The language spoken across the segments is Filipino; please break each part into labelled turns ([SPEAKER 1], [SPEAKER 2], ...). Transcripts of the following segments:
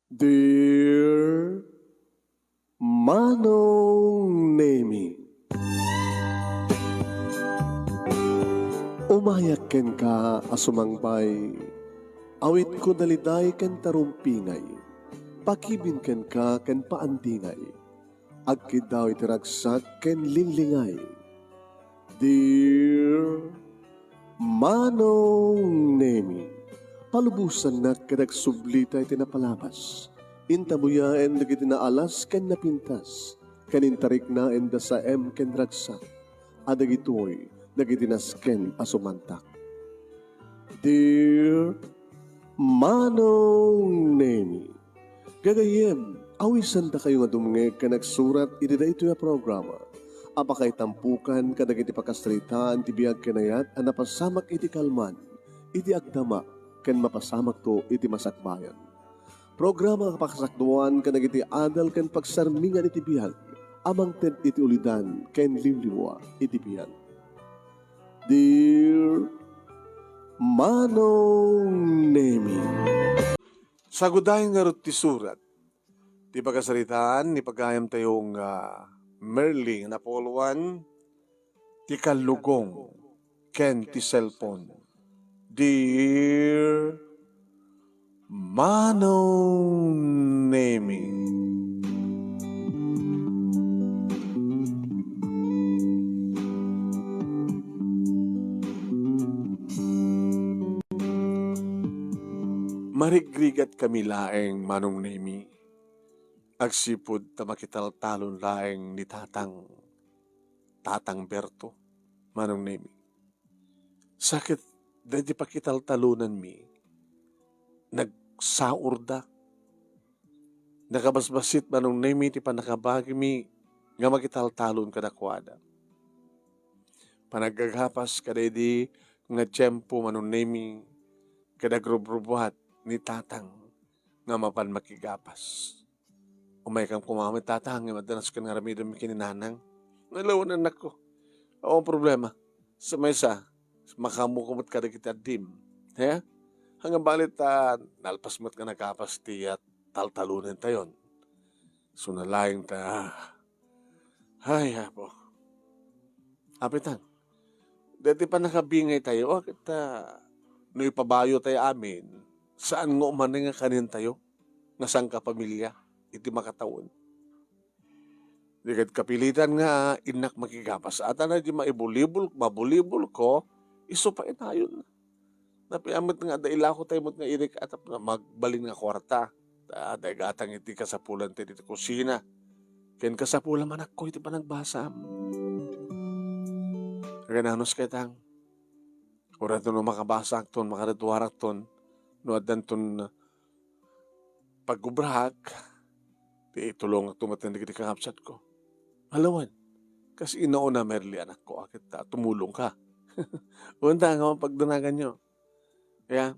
[SPEAKER 1] Dear Manong Nemi, umayak ken ka asumangpay, awit ko daliday ken tarumpingay, pakibin ken ka ken paandingay, agkid daw itiragsak ken linlingay. Dear Manong Nemi, palubusan na kadag sublita iti napalabas. Intabuya en dagiti naalas ken napintas. Kanintarik na en da sa ken ragsak. Adagitoy dagiti nasken asumantak. Dear Manong Nemi, gagayem, awisan da kayo nga dumngeg ka nagsurat iti da ito ya programa. Apakay tampukan kadag iti pakasritaan ti biyag kenayat a napasamak iti kalman, iti agdama, ken mapasamak to iti masakbayan. Programa kapakasakduan kadag iti adal ken pagsarmingan iti biyag, amang ted iti ulidan ken liwliwa iti biyag. Dear Manong Nemi, sagudahin nga ti surat, ti pagkasaritaan, ni pagkayam tayong Merling na polwan, ti kalugong, ken ti cellphone. Dear Manong Nemi, marigrigat kami laeng Manong Nemi, agsipud ta makitaltalon laeng ni Tatang Berto, Manong Nemi. Sakit dahil pakitaltalunan mi, nagsaurda, nakabasbasit Manong Nemi ti panakabagi mi, nga makitaltalon kadakwada. Panagagapas kadedi nga tiyempo Manong Nemi, kadagrubrubuhat ni Tatang nga mapan makigapas. Umay kang kumamit Tatang, nga madalas ka nga ramidam mi kininanang. Nalawan anak ko. Oo problema. Sa maysa, makamukumot ka na kita dim. He? Hanggang balit nalpas mo't ka nakapas ti at taltalunin tayon. So nalayang ta. Ay, hapo. Apitan. Dati pa nakabingay tayo. Kita no ipabayo tayo amin. Saan nga umaning nga kanin tayo? Nga sang kapamilya? Iti makataon. Dikat kapilitan nga inak makigapas. At na di mabulibol ko, iso pa itayon. Napiamit nga daila ko tayo mo't nga irik at magbalin nga kwarta. Dahil gatang iti kasapulan tayo dito kusina. Ken kasapulan manak ko iti panagbasam. Gananos kitang. Ura ito no makabasak ton, makarituwarak ton. No adan ton paggubrahak. Di tulong at tumatindig iti kakapsat ko. Alawan, kasi inauna Merly anak ko, akit tumulong ka. Unta nga pagdunagan nyo. Kaya,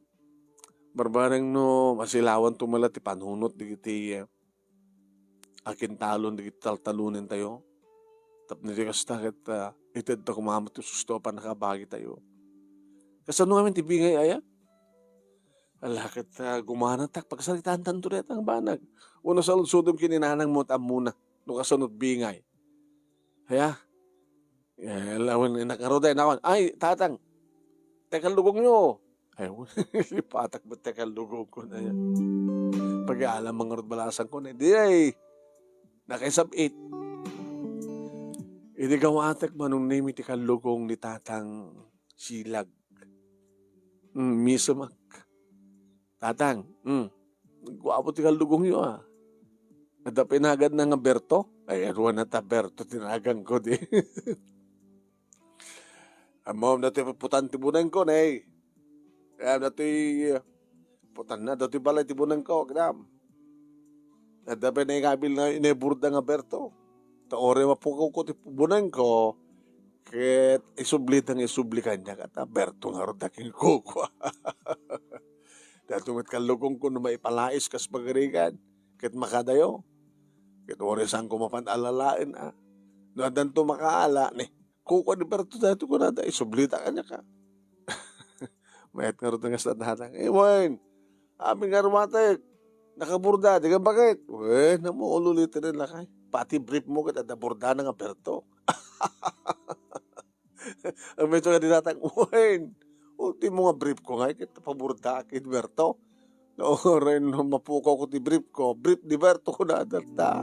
[SPEAKER 1] barbarang no, masilawan tumalat, panunot, digiti, akin talon, digiti taltalunin tayo. Tapos nito kasi takit, itad na kumamot yung susto pa nakabagi tayo. Kasi ano namin tibingay aya? Alakit gumanatak, pagsalitaan tanto rin ang banag. Una sa ludsudom kininanang mo muna, no kasunod bingay. Kaya, lawan nakaroday na ako, ay, Tatang, tekal lugong nyo. Ay, patak ba tekal lugong ko na yan? Pag-aalam mga balasan ko na, di ay, nakaisabit. Hindi gawatak Manong Nemi tekal lugong ni Tatang Silag. Misamak. Tatang, guwapo tekal lugong nyo ah. Ada pinagad na nga Berto? Ay, eruan na ta Berto, tinagang ko di. Amom, dati putan tibunan ko na eh. Kaya dati putan na, dati balay tibunan ko, kinam. At dati na ikabil na ineburda nga Berto. Taore mapukaw ko tibunan ko, ket isublit ang isublikan niya, kata Berto nga rodaking kukwa. Dati umat kalugong ko na maipalais kas pagarigan, ket makadayo. Ket oresan ko mapanalalain no adan to makaala ni kuko ni Berto dati ko nada isublita kanya ka. Mayat nga rin nga sa datang. Moin, aming armatek. Nakaburda, di ka bakit? Uy, namo, ulitin rin lakay. Pati brief mo kat at naburda na nga perto. Ang medyo nga dinatang, uy, ultimo nga brief ko nga, kita paburda kay Berto. No, rin, mapukaw ko ti brief ko. Brief di Berto ko na adarta.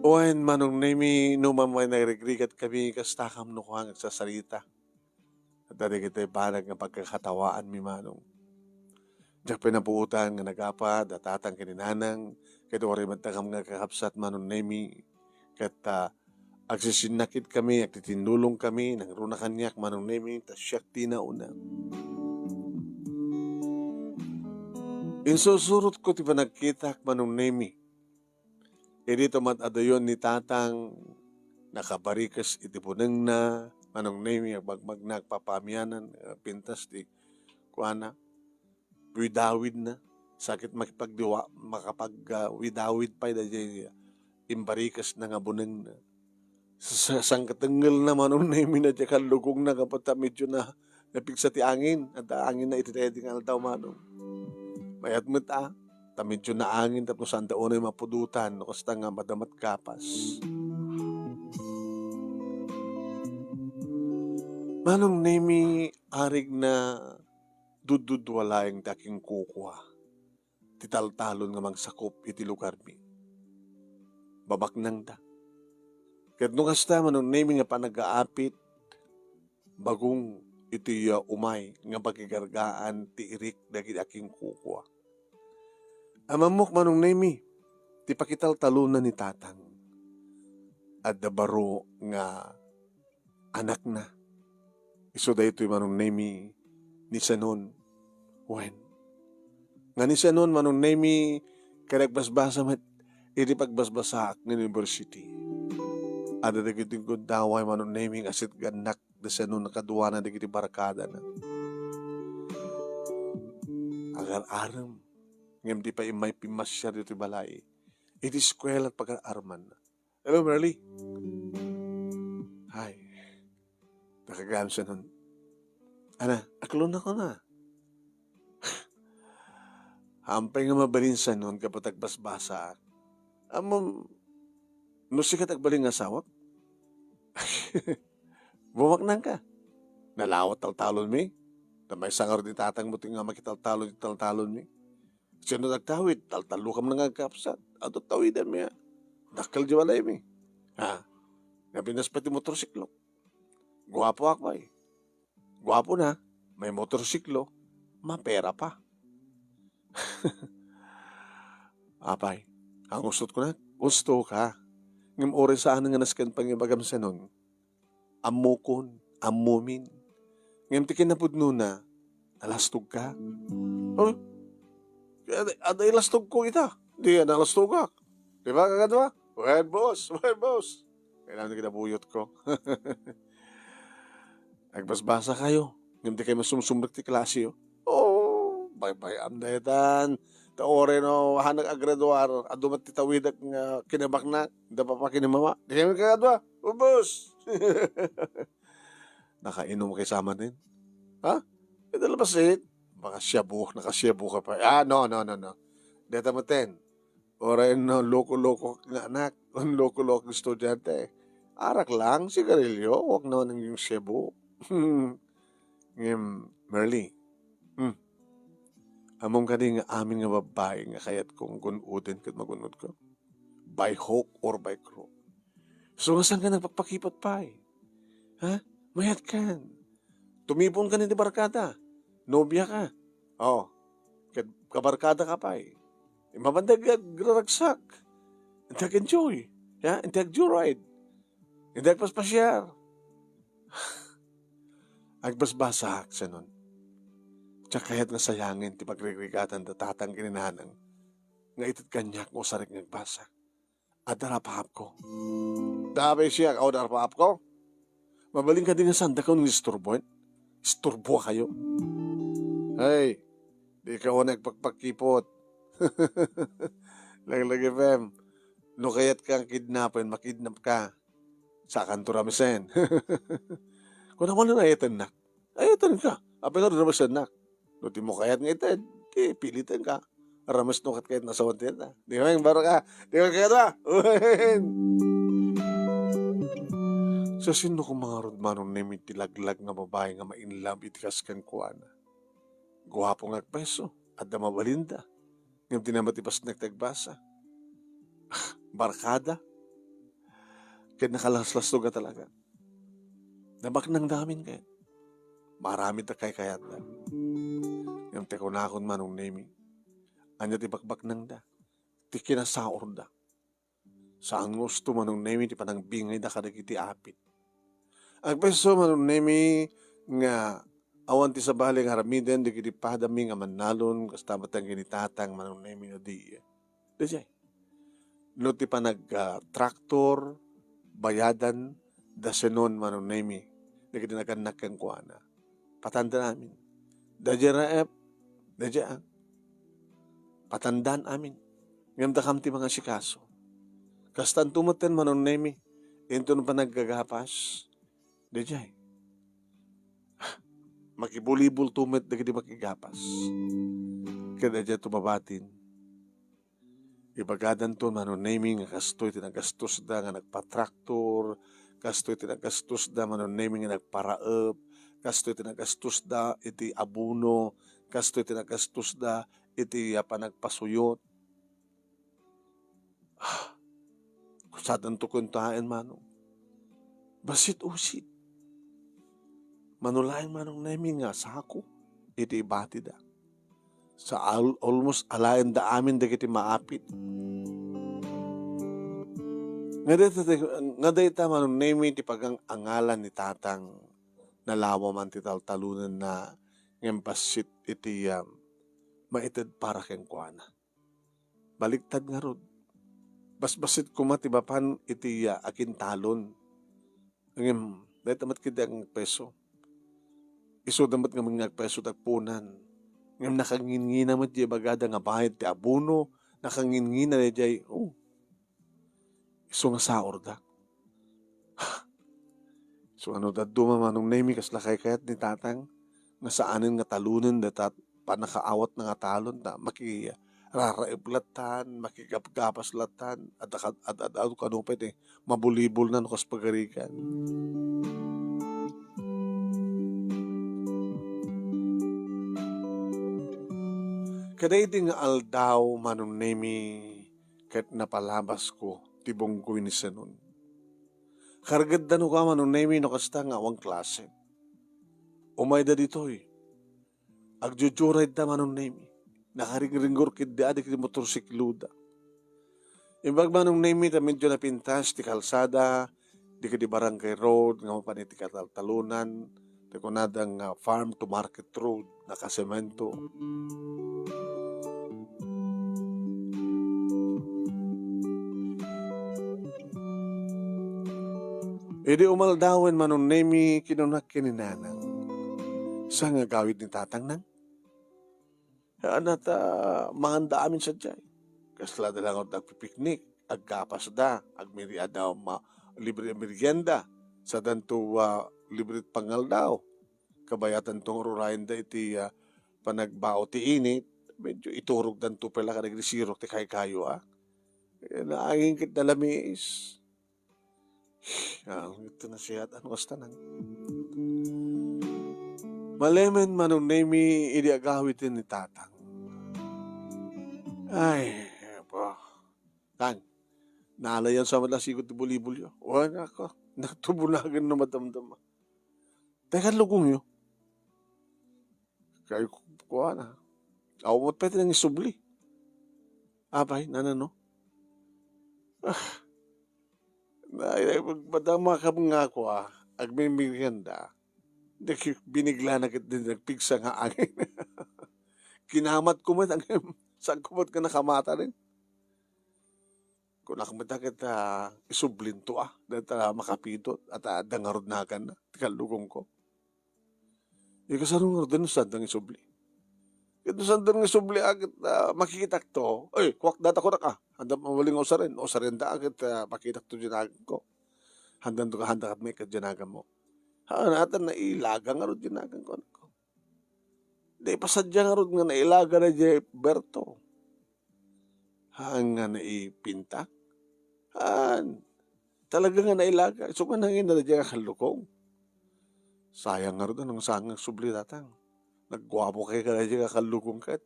[SPEAKER 1] Uwain manong nami numamay na regrigat kami kastakam no ko hanggang sa salita. At dati kita ipanag nga pagkakatawaan mi manong. Diyak pinapuutan nga nagapad at tatang kininanang kaya wari magtakam nga kakapsat manong nami kat agsisinakit kami at titinulong kami ng runa kanyak manong nami tas siyak tinauna. Insusurot ko ti panagkitak manong nami. Dito mat adayon ni tatang nakabarikas itipuneng na manong nami agbagmag nagpapamyanan pintas di kuana widawid na sakit makapag widawid pa da imbarikas na nga buneng na sang katengel na manong nami na di kalugong na kapag medyo na napigsa ti angin at angin na ititeding aldaw manong mayat mo medyo na angin tapos saan daon ay mapudutan no kasta nga madamat kapas. Manong nemi arig na dududwala yung daking kukuha. Titaltalon nga magsakop iti lugar mi. Babak nang da. Kat nung kasta manong nemi nga panag-aapit bagong iti umay nga pagigargaan ti irik dagiti aking kukuha. Amamok manong nemi, ti pakital talunan ni tatang. At dabaro nga anak na. Iso da ito'y manong nemi ni Sanon. Wen. Nga ni Sanon manong nemi kanagbasbasa mat iti pagbasbasak ng university. Ada dagiting kundaway manong nemi asit ganak da Sanon nakaduwa na dagiti barakada na. Agar-aram. Ngayon di pa may pimasya dito balay. Iti eskwela at pag-arman na. Hello, Merly. Hi. Nakagam siya nun. Ana, aklon ako na. Hampay nga mabalinsan nun kapag tagbasbasa. Amom, nusikat agbaling asawak. Bumaknang ka. Nalawat taltalon mi. Na may sangar di tatang mo nga makitaltalon mi. Sino nagtawid, taltalo kam na nga kapsat. Ato tawidan mo ya. Dakal di walay mi. Ha? Nabinas pati motorsiklo. Guwapo ako eh. Guwapo na. May motorsiklo. Mapera pa. Apay. Ang ustot ko na. Gusto ka. Ngam ore saan nga naskan pangibagam sa nun. Amukon. Amumin. Ngam tikin na pudno na. Nalastog ka. Oh. Ada ilastog ko ita. Di yan nalastog ka. Di ba kagadwa? Well, boss. Kailangan na kinabuyot ko. Nagbasbasa kayo. Hindi kayo masumsumbat ti klase yo. Oh, bye-bye am dahitan. Taore no, hanag agraduar. Adumat ti tawidak nga kinabak na. Hindi pa pa kinamama. Di kayo kagadwa? Oh, boss. Nakainom kayo sama din. Ha? Ito labasit. Nakasyabu ka pa. No. Deta mo ten. Ora no, loko-loko nga anak. Ang loko-loko estudyante. Arak lang, sigarilyo. Huwag naman yung syabu. Merly. Among ka din nga aming nga babae nga kayat kong gunudin kat magunod ko. By hook or by crook. So, saan ka nagpapakipot pa eh? Ha? Mayat kan. Tumipon ka ni barkada. Nobya ka. Oh, kabarkada ka pa eh. Mabandag graragsak. Hindi enjoy. Yeah? Hindi joyride. Hindi paspasyar. Agbasbasak sa nun. Tsaka kahit nga sayangin, ti pagrigregatan da tatang kininanang. Nga itit kanyak mo sarik nagbasa. At darapahap ko. Dabay siya, ako darapahap ko. Mabaling ka din nga sanda ka ng isturboin. Isturbo kayo. Hey, di ka o nagpagpakipot. Laglag FM. No kaya't kang kidnapin, makidnap ka. Sa kanto ramisen. Kung naman na ayatan na. Ayatan ka. Apay nga ramas anak. No, ti mo kayat nga ited. Di, pilitan ka. Ramas no kat kayat nasawan tiyata. Di ba yung baro ka? Di ba kayat ba? Sa sino kong mga rodmanon na may tilaglag nga babae nga mainlove itikas kan kuana. Guwapo nga peso. At da mabalinda. Ngayon tinamatipas nagtagbasa. Barkada. Kaya nakalaslas ka talaga. Nabak ng damin kayo. Marami ta kay kayat da. Yung tekunakon manong nemi. Anya ti bakbak nang da. Ti kinasaor da. Saan gusto manong nemi ti panang bingay da kadagiti apit. Ang peso manong nemi nga awan ti sabali nga haramiden di kiti padami nga manalon kastamat ang ginitatang manong nemi nga di. Dajay. No ti panag traktor bayadan dasenon manong nemi di kiti naganak kang kuana. Patanda namin. Dajay raep. Dajay ang. Patandaan amin. Ngayon da kamti mga sikaso. Kastan tumutin manong nemi. Ito nung panaggagapas. Dajay. Makibulibul tumit na kiti makigapas. Kaya dajay tumabatin. Ibagadan to manong nemi nga kastoy tinagastos da nga nagpatraktor. Kastoy tinagastos da manong nemi nga nagparaep. Kastoy tinagastos da iti abuno. Kastoy tinagastos da iti panagpasuyot. Kusadan to kuntahan manong. Basit usit. Manulayan manong nemi nga sako. Iti ibati da. Sa almost alayan da amin da kiti maapit. Nga dayta manong nemi ti pagang angalan ni tatang nalawa man ti taltalunan na ngayon basit iti maitid para keng kuana. Baliktad nga rod. Basbasit kumatibapan iti akin talon. Ngayon, dahil tamat kidang peso. Iso damat nga mga peso tagpunan. Ngayon nakangingina mo di bagada nga bahid ti abuno. Nakangingina na di iso nga saor da. So ano da dumamanong nemi kas lakay kayat ni tatang nga saanin nga talunan datat panakaawat na nga talon da raraiblatan, makigapgapas latan at kanupit mabulibol na nukas pagarikan. Kaday di nga aldaw manong nemi kahit napalabas ko tibong ko inisanon. Karagad da no ka manong nemi no kasta nga awang klase. Umay da ditoy. Agjujuray da manong nemi. Nakaring-ringgor kid di adik di motorsiklo da. Imbag manong nemi da medyo napintas ti kalsada, di ka di barangay road, nga mapaniti kataltalunan, di ko nadang farm to market road, nakasemento. Idi umaldawan manong nemi kinunak kininanang. Sa nga gawid ni tatang nang? Anat manganda amin sa jay. Kasla da lang ako nagpipiknik, agkapas da, agmiriya daw libre merienda, sa danto libre pangal daw. Kabayatan tong rurayan da iti panagbao ti init, medyo iturog danto pala ka nagrisirok ti kayo naangin kit na lamis. Ito na siya at ano kasta nang. Malemen manong nemi idi agawitin ni tatang. Ay, po. Tan, nalayan sa malasigot ti bulibulyo. Wala ako, natubunagan na madamdama. Teka lugong yo. Kaya kuha na. Awamot pwede nang isubli. Abay, nanano? Magmadama ka mga ko agmimiganda. Binigla na kit din nagpigsa nga angin. Kinamat ko man saan kumot ka nakamata rin. Kung nakamata kita isublin to dahil makapidot at dangarod na ka na. Tikalugong ko. Ikasarong nga doon saan dang isubli. Ito saan dang isubli agad makikitak to. Ay, kwak data ko na ka. Handa mawaling osarin. Osarin da agad makikitak to dinagan ko. Handa to ka handa kat may kadjanagan mo. Naatan na ilaga nga rin dinagan ko. Di pasadya nga ron nga nailaga na di Berto. Haan nga naipinta. Haan. Talaga nga nailaga. So nga nangin na di kalukong. Sayang nga ron ang sangang subli datang. Nagwapo kayo ka na di kalukong kat.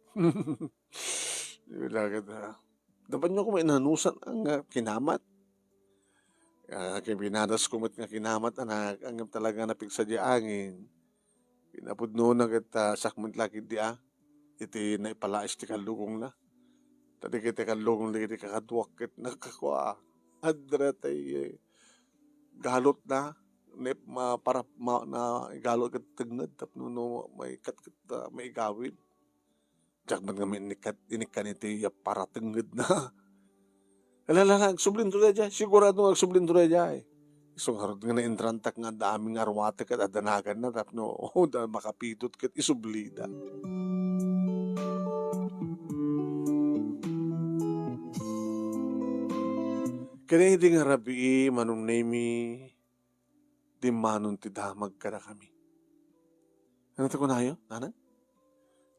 [SPEAKER 1] Ilaga na. Dapat nyo kung inanusan ang kinamat. Kaya pinadas kumot nga kinamat anak. Ang talaga napigsa di angin. Pinapudno na kita sakmant lagi di iti naipalais ti kalugong na. Tadi kita kalugong lagi di kakadwak kit nakakwa. Adra tay galot na. Para na galot kat tagnad. Tapno no may kat may gawid. Diyak man nga inikan iti para tagnad na. Alala, agsublin to dyan. Sigurado agsublin to dyan. Isong harod nga na intrantak nga daming arwate kat adanagan na. Tapno, da makapidot kat isublida. Kaya hindi nga rabi manong nemi di manon ti damag ka na kami. Ano ito ko na yun, nanan?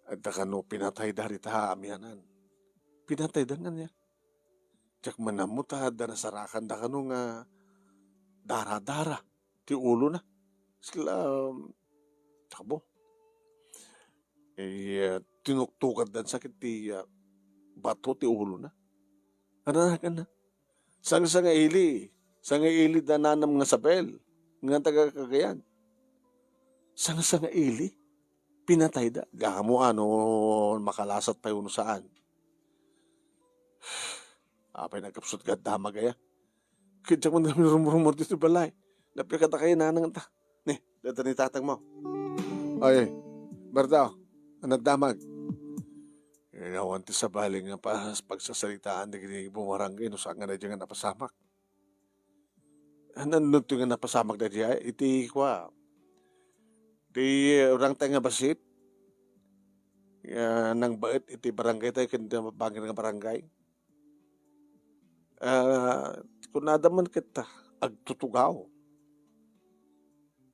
[SPEAKER 1] At no, pinatay dari ta amianan. Pinatay da nga niya. Tsak manamuta da nasarakan da kano nga dara-dara ti ulo na. Sila takbo. Tinuktukad dan sakit ti bato ti ulo na. Ananakan na. Sang nga ili da nanam nga sabel. Nga taga Cagayan. Sang nga ili. Pinatay da. Gamo makalasat tayo no saan. Apay nagkapsot ka dama gaya. Kaya mo namin rumor dito balay. Napikata kayo nanang ta. Dito ni tatang mo. Ay, Berta, nagdamag. Nawan ti sa baling nga pagsasalitaan di bumarangay no saan nga na dyan nga napasamak. Ano ito nga napasamak na dyan? Iti kwa. Di orang tayo nga basit. Nang bait iti barangay tayo kanda bangin nga barangay. Kung nadaman kita agtutugaw.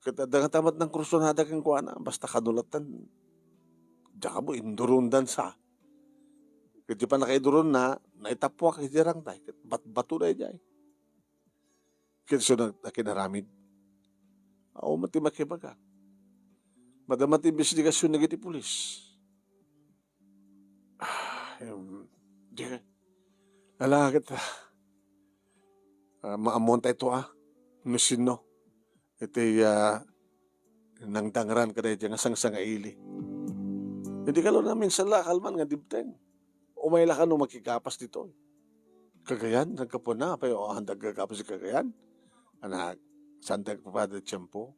[SPEAKER 1] Kita nga tamat ng krusonada kang kuana. Basta kadulatan. Diyan ka mo indurundan sa. Kaya pa nakaidurun na naitapwa ka hirang tayo. Bato na dyan. Kaya siya nakinaramid. Ako matimakibaga. Madamat investigasyon na giti pulis. Di ka. Lalakit. Maamon tayo ito Nusino. Ito nang dangran ka na dyan nga sang ili. Hindi ka lang namin sa lakalman nga dibteng. Umayla ka nung makikapas dito. Cagayan, nagkapon na. Payo, handag kakapas si Cagayan. Anak, sandag papada tiyempo.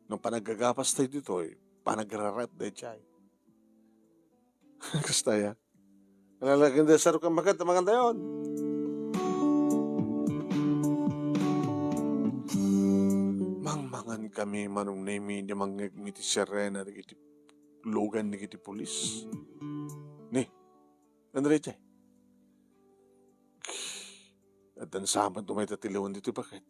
[SPEAKER 1] Nung panagagapas tayo dito, panagrarap tayo chay. Kastaya. Nalalaking da sarok ang magat, maganda yun. Mangmangan kami manong nemi niya mangagmiti sirena na kiti lugan ni kiti pulis. Ano rin chay? At ang samad tumay tatiliwan dito bakit?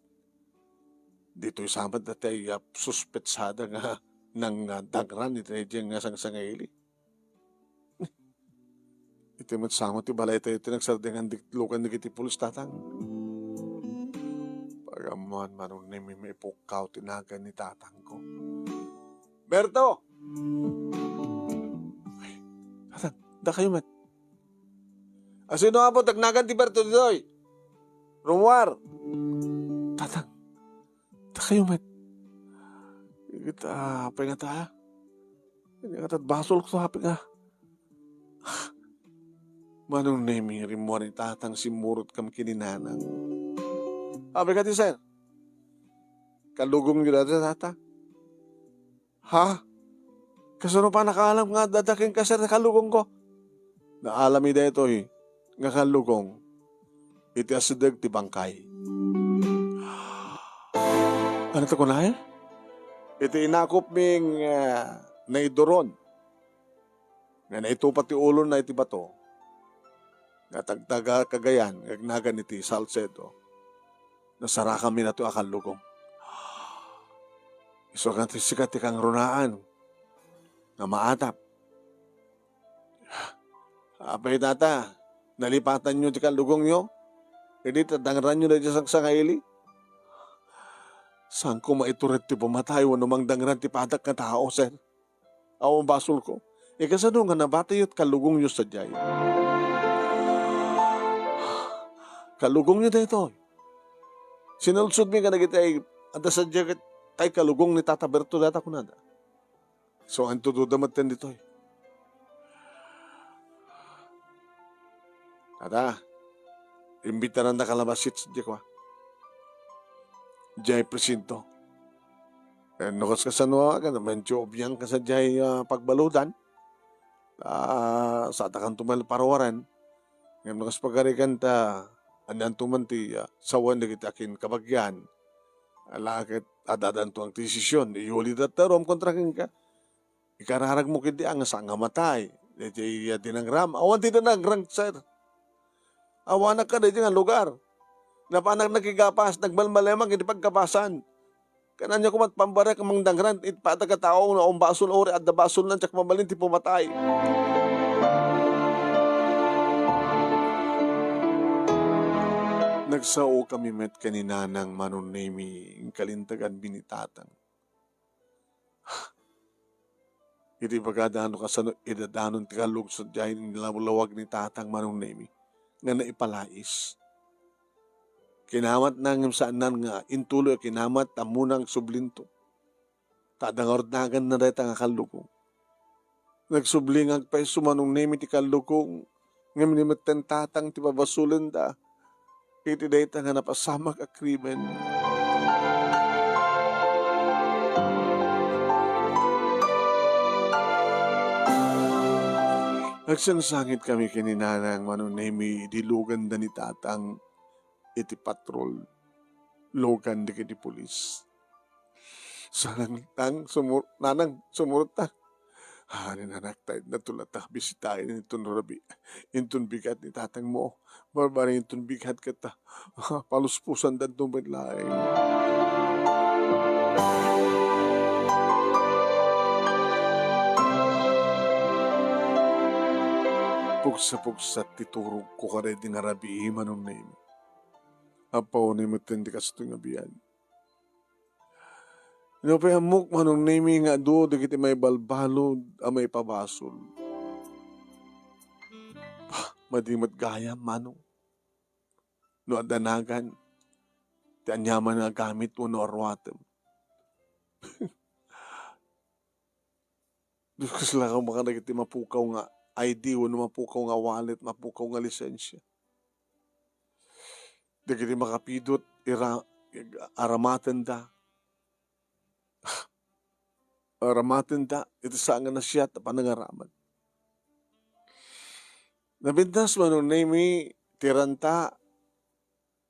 [SPEAKER 1] Dito yung samad na tayo suspetsada nga ng dagran ito nga sang-sangaili. Ito yung samad yung balay tayo nagsardingan lugan ni kiti pulis tatang. Pagamuan manong nemi may pukaw tinagan ni tatang ko. Berto! Ay, tatang, da kayo mat. Sino nga po, tagnagan ti Berto ditoy? Rumwar. Tatang, da kayo mat. Kita, apay nga ta. Hindi nga basol ko sa hapi nga. Manong nemi rimwar ni tatang simurot kam kininanang. Apay ka ti sir. Kalugong yun natin tata. Ha? Kasano pa nakaalam nga dadaking ka sir na kalugong ko? Naalami da ito nga kalugong. Iti asideg ti bangkay. Ano ito ko na Iti inakop ming naidoron. Nga naitupat ti ulo na iti bato. Nga tagtaga Cagayan. Gagnagan iti Salcedo. Nasara kami na ito akalugong. Iso ka sikat ti kang runaan. nga maatap. Apay tata, nalipatan nyo ti kalugong nyo, hindi tadangran nyo na dyan sa kaili. Saan ko maiturit ti pumatay, wano mang dangran ti patak nga tao, sir? Awa basol ko. Kasano nga nabatayot kalugong nyo sa jay. Kalugong nyo dito. Sinulsod mi ka na kitay, ada sa jacket, tay kalugong ni Tata Berto data ko nada. So, ang tududamat din dito. Tata, imbita na nakalabasit sa jay ko. Jay presinto. Nukas ka sa nuwa ka, medyo obyan ka sa jay pagbaludan. Sa takang tumal parawaran. Ngayon nukas pagkarikan ta, anyan tuman ti sawan na kita akin kabagyan. Alakit adadan to ang desisyon. Iuli datarom kontrakin ka. Ikararag mo kiti ang sa nga matay. Diti dinangram. Awan ti dinangrang, sir. Awanak ka diti nga lugar. Napanag nakigapas, nagmalmalemang iti pagkapasan. Kananya kumat pambarek amang dangran, itpata ka tao na basol ori at basol lang tsak mabalin ti pumatay. Nagsao kami met kanina ng manunemi ng kalintagan binitatang. Iti pagkadano ka sa idadanon ti kalug sa dyahin nilawag ni tatang manunemi nga naipalais. Kinamat nangim saan nga intuloy kinamat tamunang sublinto. Tadangordnagan na reta nga kalukong. Nagsubling agpay sumanong nemi ti kalukong ngam nimetten tatang ti babasulen da. Iti dayta nga napasamak a krimen. Nagsangsangit kami kininanang manunemi dilugan da ni tatang iti patrol, logan di kiti pulis. Nanang sumurot ta. Hanin anak tayo natulat ta, bisitahin itong rabi. Intun bigat ni tatang mo. Barbaring intun bigat kita. Paluspusan dan tumitlaing. Pugsa-pugsa titurog ko ka rin nga rabi imanong name. Apaw ni matindi ka sa itong abiyan. Napahamok manong name nga do, dagiti may balbalod, may pabasol. Madimat gaya manong. No adanagan, ti anyaman nga gamit mo no arwatem. Diyos ko sila kang baka nagiti mapukaw nga ID, no mapukaw nga wallet, mapukaw nga lisensya. Dagiti makapidot, aramaten da. Aramaten da, ito saan nga na siya, panangaraman. Nabintas man nung name tiranta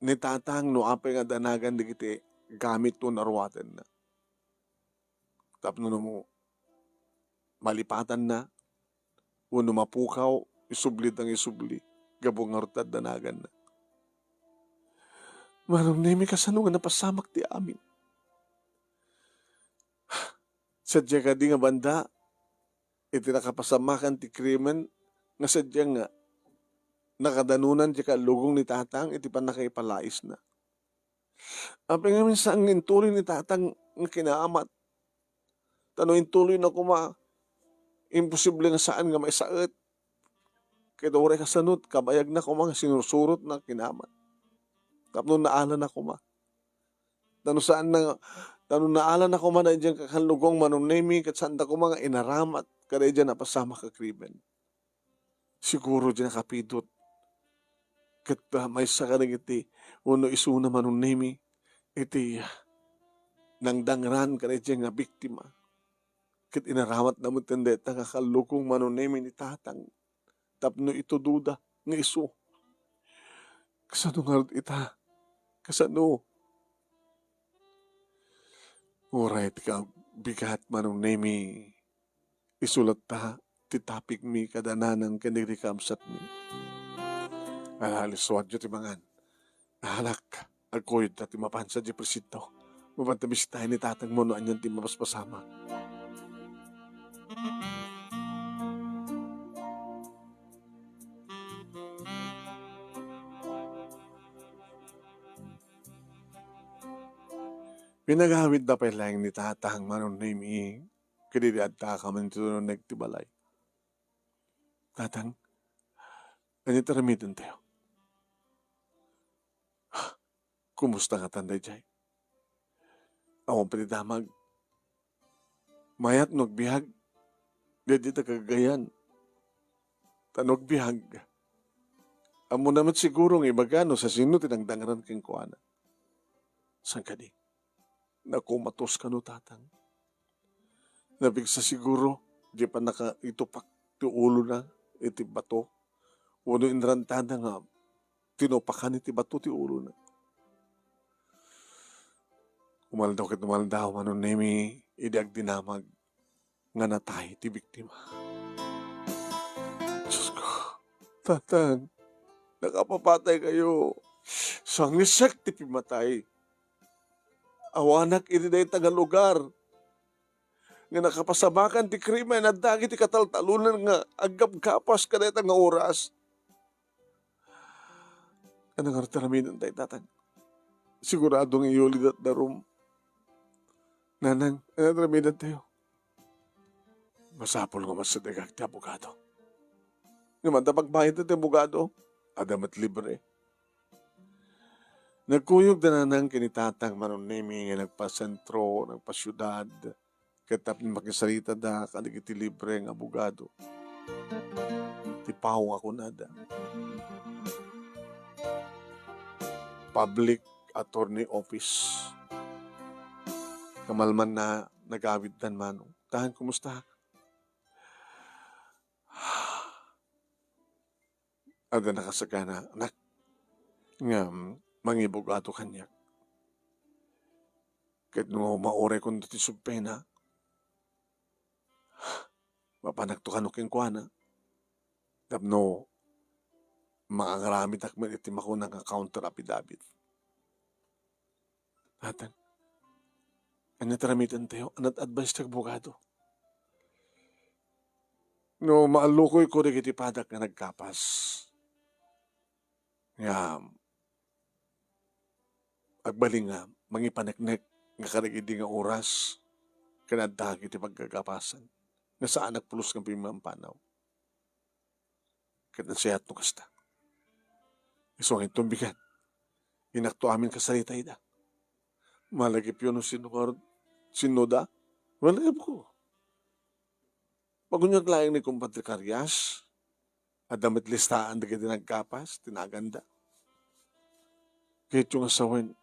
[SPEAKER 1] ni tatang no apay nga danagan dagiti gamit to narwaten na. Tapno mo malipatan na, uno mapukaw, isubli ang isubli, gabong arutad danagan na. Manong nemi kasano nga napasamak ti amin. Sadya ka di nga banda, iti nakapasamakan ti krimen, nga sadya nga, nakadanunan ti kalugong ni tatang, iti panakaipalais na. Apay nga minsan ang intuloy ni tatang nga kinaamat. Tano intuloy na kuma, imposible nga saan nga may saet. Kaya ore kasanot, kabayag na kuma, sinusurot na kinamat. Tapno naalan na kuma. Tano saan na, tano naalan na kuma na dyan kakalugong manunemi, kat saan na kuma nga inaramat, kada dyan napasama ka krimen. Siguro dyan nakapidot. Kat may sakanag iti, uno isuna manunemi, iti nang dangran kada dyan nga biktima. Kat inaramat na mo tendeta kakalugong manunemi ni tatang. Tapno ito duda, nga iso. Kasano nga ita? Kasano? Alright, ka bigat manong nemi. Isulat ta, titapik mi kadananan kaniri kamsat mi. Alaliswad yo timangan. Ahalak, agkoy dati mapansa di presito. Mapantabis tayo ni tatang mo no anyan ti mapaspasama. Pinagamit na lang ni tatang manunimi, kadidi at takaman ito nagtibalay. Tatang, ano taramitan tayo? Kumusta nga tanday jay? Awang patidamag, mayat bihag, dadi ta kagayan, tanog bihag. Amo naman siguro ng ibagano sa sino tinagdangaran king kuana. San ka di? Nakumatos ka no tatang. Nabig sa siguro, di pa itupak ti ulo na, iti bato. Uno inrantada nga, tinupakan iti bato ti ulo na. Umaldaw ket umaldaw, manon nemi, idag dinamag, nga natay ti biktima. Diyos ko, tatang, nakapapatay kayo. Sangisak ti pimatay. Awanak iti day tagalugar. Nga nakapasamakan ti krimen at dagi ti kataltalunan nga agapgapas ka day nga oras. Ano nga taraminan tayo tatang? Siguradong iulid at darum. Nanang, ano taraminan tayo? Masapol nga mas sa dagag ti abogado. Naman pagbayad na ti abogado, adamat libre. Nagkuyog na nanang kinitatang manunimi nga nagpasentro, nagpasyudad, katapin makisalita da kaligiti libre ng abogado. Tipaw ako nada. Public Attorney Office. Kamalman na nagawid dan manong. Tahan, kumusta? Ada nakasagana, anak, nga mangibogado kanyak. Kahit no maore kung ti subpena, mapanagtukan no king kuana, tapno maangaramid akman iti makunang counter affidavit. Tatang, ano taramitan tayo? Anat advice ti abogado? No maalukoy ko rin iti padak nga nagkapas. Nga, agbaling nga, mangipaneknek nga karigidi nga oras, kanadag iti pagkakapasan. Nga saan nagpulos ng pimampanaw. Kaya no kasta. Iso nga itong bigan. Inakto amin kasalita ida. Malagip yun sinoda. Malagip ko. Pagunyag laing ni Kumpadre Karyas, adamit listaan da kiti nagkapas, tinaganda. Kahit yung asawin,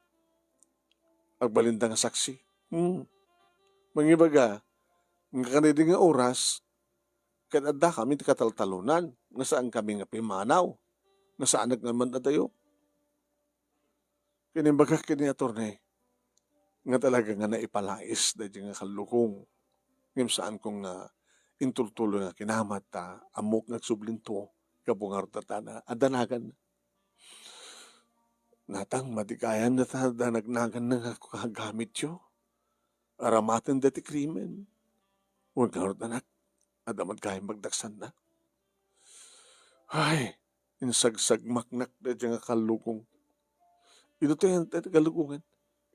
[SPEAKER 1] agbalinda nga saksi. Mangibaga, nga kanidi nga oras, kadada kami ti kataltalunan, nga saan kami nga pimanaw, nga saan nagnaman na tayo. Kinimbaga kini attorney, nga talaga nga naipalais da nga kalukong, ngam saan kong intultulo nga kinamat amok nagsublinto, kabungar tatana, adanagan. Natang matikayan na nagnagan na kagamit yo. Aramatan dati krimen. Huwag nga anak, adamat kayang magdaksan na. Ay, insagsag maknak na dyan nga kalukong. Ito tayo kalukungan.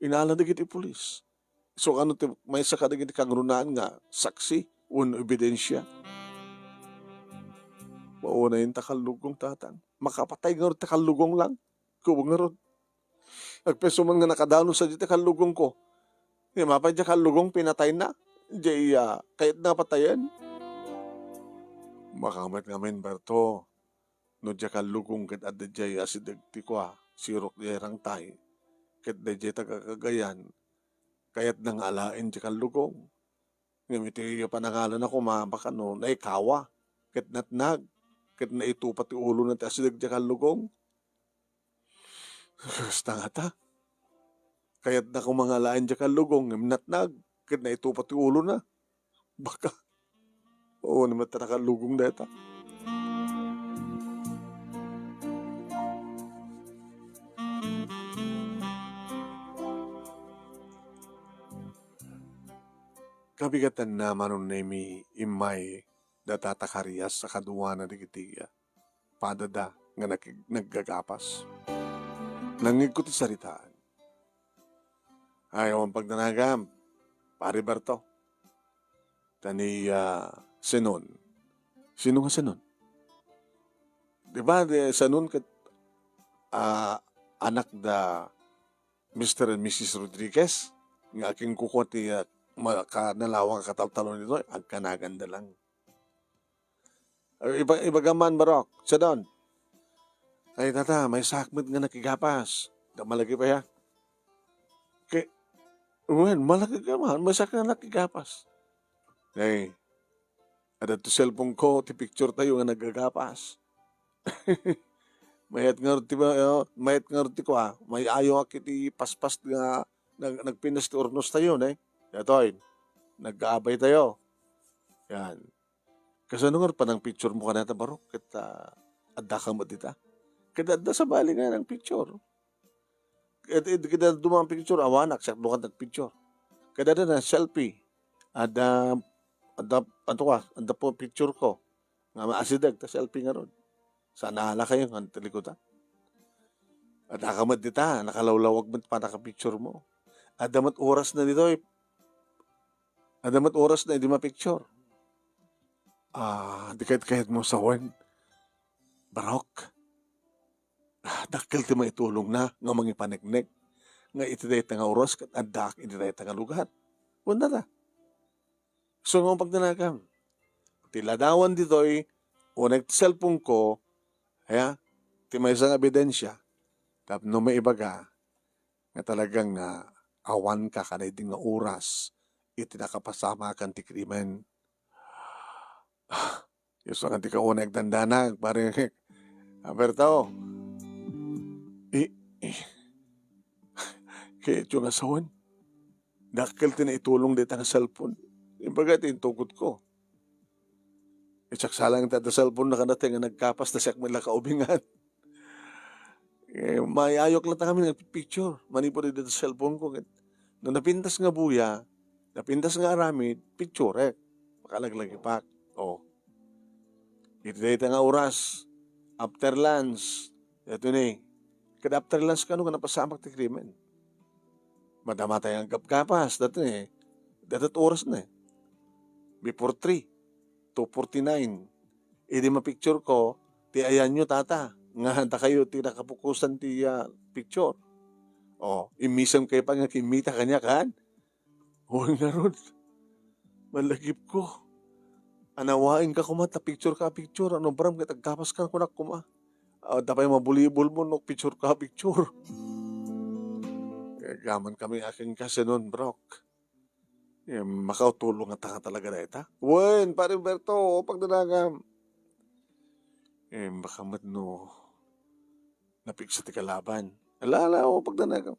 [SPEAKER 1] Inaala na kiti pulis. So ano may sakadag iti kangrunaan nga saksi, ebidensya. Mauna yung takalugong tatang. Makapatay nga rin takalugong lang. Kubong nga rin. Nagpeso man nga nakadano sa dito takalugong ko. Di mapay dyan kalugong pinatay na. Di kahit napatayan. Makamit ngamin Berto. No dyan kalugong kat adda dyan asidagti ko sirok dyan tay. Kat da dyan tagakagayan. Kaya't nang alain dyan kalugong. Ngamiti yung panangalan ako mapakano na ikawa. Kat natnag. Kat na ito pati ulo na asidagti kalugong. Basta nga ta. Kaya't na kung mga lain dyan kalugong, natnag, kahit na ito pati ulo na. Baka, oo naman ta nakalugong na ito. kabigatan na manunemi imay datatakarias sa kaduwana di kitiya. Padada nga naggagapas. Nangig ko ti saritaan. Ayaw ang pagdanagam. Pari Barto. Tani Senon. Sino nga Senon? Diba Senon kat anak da Mr. and Mrs. Rodriguez? Nga aking kuko ti kanalawang kataltalon nito, agkanaganda lang. Ibagaman barok, Senon. Ay tata, may sakmet nga nakigapas. Da malagi pa ya. Well, malaki ka man, may sakit nga nakigapas. Ay, ada to cellphone ko, ti picture tayo nga nagagapas. Mayat nga rti ba, mayat nga rti ko may ayaw akiti paspas nga nagpinas ti ornos tayo, Yatoy, nag-aabay tayo. Yan. Kasano nga pa ng picture mo kanata barok, kita adda ka mo dita. Kita adda sa bali nga ng picture. Kita dumang picture, awanak, sakdo ka nag-picture. Kada na selfie. Ada po picture ko. Nga maasidag, ta selfie nga ron. Sana hala kayo, nga talikutan. At akamad dita, nakalawlawag mo pa naka-picture mo. Adamat oras na dito Adamat oras na, hindi ma-picture. Di kahit mo sa wan. Barok. Dakil ti maitulong na nga mga paneknek nga itiday nga oras kat adak itiday nga lugar. Wala na. So nga pagdanagam. Tiladawan dito'y unag cellphone ko ti may isang ebidensya tap no may ibaga nga talagang awan ka kanay din nga oras iti nakapasama kan ti krimen. Yes, nga ti ka unag dandanag parang Alberto, kaya ito nga sawan. Dakil itulong dito ang cellphone. Yung bagat, yung tugot ko. Isaksalang ito cellphone na kanate nga nagkapas na siyak mila kaubingan. Mayayok lang kami ng picture. Manipo rin dito cellphone ko. Nung napintas nga buya, napintas nga aramid, picture Pakalaglag ipak. Ito dito nga oras. After lunch. Ito kada after lunch ka nga napasamak ti krimen. Madama tayo ang kapkapas. Datat oras na Before 3, 2:49. Di ma-picture ko, ti ayan nyo tata. Nga handa kayo, ti nakapukusan ti picture. Imisam kayo pa nga kimita kanya kan. Huwag nga ron. Malagip ko. Anawain ka kumata, picture ka, picture. Ano baram, katagkapas ka kunak kuma. Tapay mabulibol mo, picture ka, picture. Gaman kami aking kasi nun, Brock. Makautulong nga tanga talaga na ita. Wen, pare Berto, pagdanagam. Baka madno, napiksa ti kalaban. Alala, pagdanagam.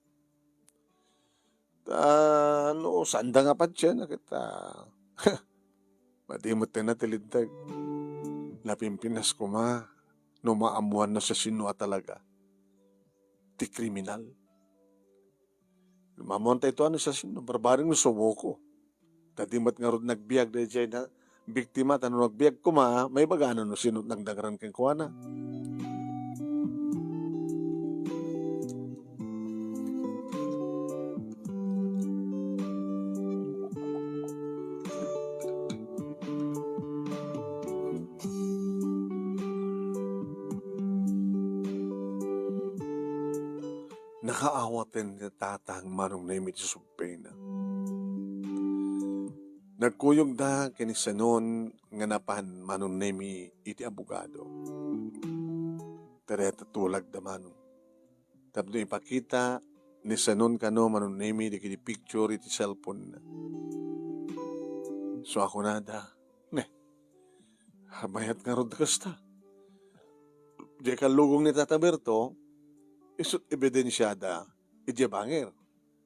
[SPEAKER 1] Sanda nga pa siya, nakita. Madimot na tilintag. Napimpinas ko numaamuan na sa sinua talaga. Ti kriminal. Mamonta ito sa sino, barbaring mo sumuko. Tadimat nga rin nagbiag dahil siya na biktima, tanong nagbiag ko may bagano no sino nagdagaran kang kuwana. Nakaawatin ni tatang manong na imit sa pena. Nagkuyog da kinisanon nga napan manong nemi iti abogado. Tereta tulag da manong. Tapno ipakita ni sanon kano manong nemi di kini picture iti cellphone na. So ako nada. Habayat nga rod kasta. Di kalugong ni Tata Berto, isut ebidensyada iti bangir.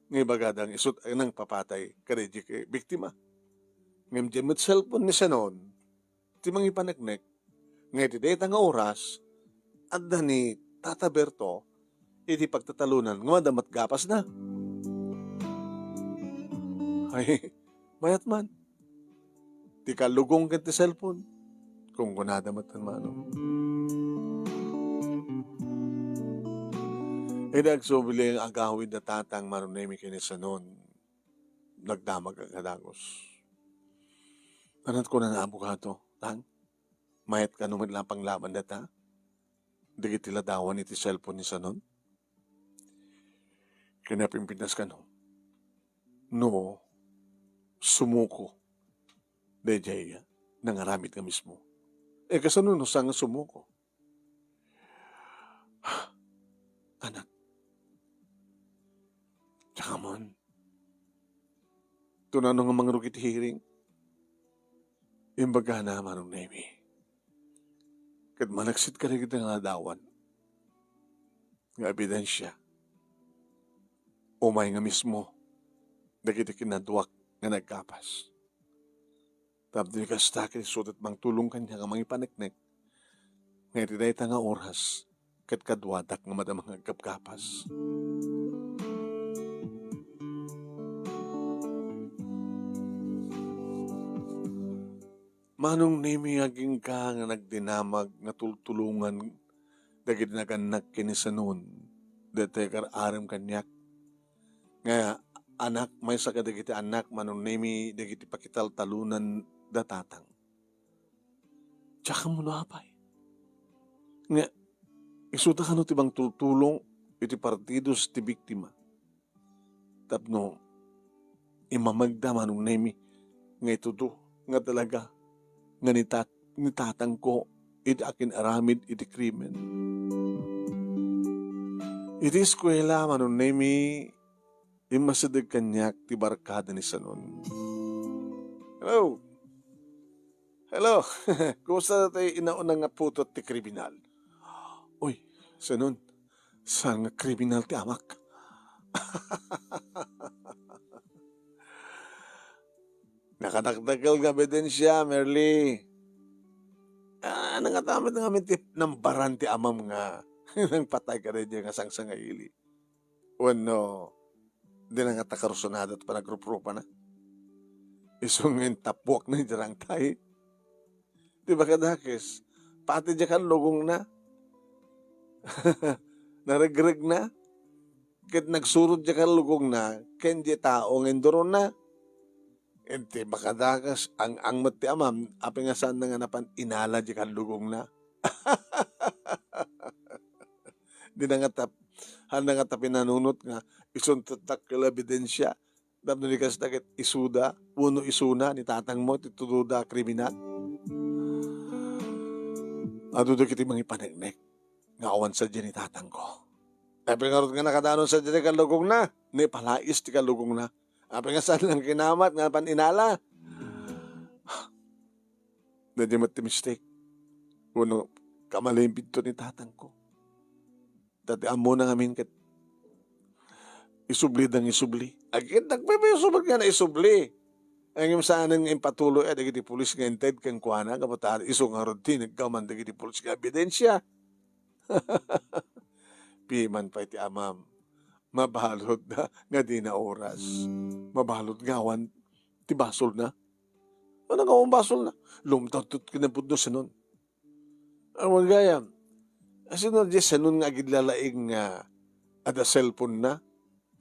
[SPEAKER 1] Ngay bagadang isut nang papatay kadiji kay biktima. Ngem jemmet cellphone ni sanon, ti mangi paneknek, ngay ti data nga oras, adda ni Tata Berto, iti pagtatalunan, nga madamat gapas na. Ay, mayat man. Ti kalugong ket ti cellphone. Kung kunada matan mano. Nagsubili ang agawid na tatang marunemi kinisanon. Nagdamag ang kadagos. Anat ko na abogado, tang? Mayat ka naman lang panglaban data? Digit tiladawan iti cellphone ni sanon? Kinapimpinas ka no? No, sumuko. Dejay, nangaramit ka mismo. Kasano no sang sumuko? Anak, tsaka man, tunano nga mga rugit hearing, imbaga na manong nemi. Kat manaksit ka rin kita nga dawan, nga ebidensya, umay nga mismo, dagiti kinaduak nga nagkapas. Tapos di ka stakit, sudat mang tulong kanya nga mga ipaneknek, nga itiday nga oras, kat kadwadak nga madamang agkapkapas. Manong nemi aging ka nga nagdinamag nga tultulungan dagiti naganak kinisanon dete arem kanyak nga anak may sa kadagiti anak manong nemi dagiti pakital talunan datatang. Tsaka mo apay. Nga isuta ka no tibang tultulong iti partidos ti biktima. Tapno imamagda manong nemi nga itudo nga talaga nga nitatang ko iti akin aramid iti krimen. Iti eskwela manon nemi imasadag kanyak ti barkada ni sanon. Hello. Hello. Kumusta tayo inaunang nga putot ti kriminal? Uy, sanon. Saan nga kriminal ti amak? Nakadagdagal nga ebidensya, Merly. Nangatamit nga amin tip ng baran ti amam nga. Nang patay ka rin nga sang-sangaili. Wano, di na nga takarusonado at panagrupropa na. Isungin tapwak na jarang tayo. Di ba kadakis? Pati dyan kan lugong na. Naragreg na. Kit nagsurod dyan kan lugong na, kendi tao ng endoron na. Ente makadakas ang mati amam api nga saan nga napan inala di kan lugong na. Di na nga handa nga pinanunot nga isuntatak kala ebidensya. Tapos nikas takit isuda, puno isuna ni tatang mo titududa kriminal. Adudo kiti mga ipaneknek nga awan sa dyan ni tatang ko. Tapi nga nakadanon sa dyan kan lugong na, ni palais di kan lugong na. Apa nga saan lang kinamat nga paninala. Dadya mati mistake. Uno, kamalimpid to ni tatang ko. Dati amo na ngamin kat isubli dang isubli. Agit nagpapayusubag nga na isubli. Ang yung saan nga impatuloy at agiti pulis nga inted kang kuwana kapataan isong harunti nagkaman agiti pulis nga ebidensya. Piman pa iti amam. Mabalod na nga di na oras. Mabalod nga awan ti basol na. Ano nga awan basol na? Lumtatot kinapod no sanon. Ang magayam. Asin na di sanon nga agidlalaing nga ada cellphone na.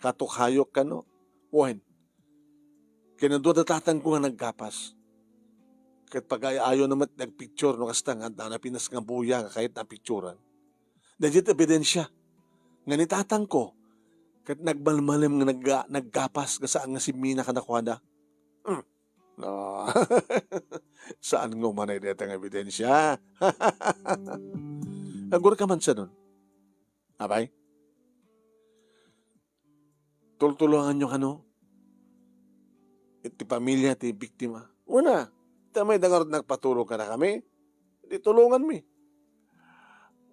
[SPEAKER 1] Katukhayok ka no. Wen. Kinadwa tatang ko nga nagkapas. Kahit pag-ayayo naman nagpicture no kasta nga na pinas nga buya kahit na picturean. Dahil ebidensya. Nga ni tatang ko kat nagbalmalim nga naggapas ka saan nga si Mina kanakwada. No. Saan nga manay dito ang ebidensya? Agur ka man sa nun. Abay? Tultulungan nyo kano? Iti pamilya, iti biktima. Una, tamay dangarod nagpatulong ka na kami. Iti tulungan mi.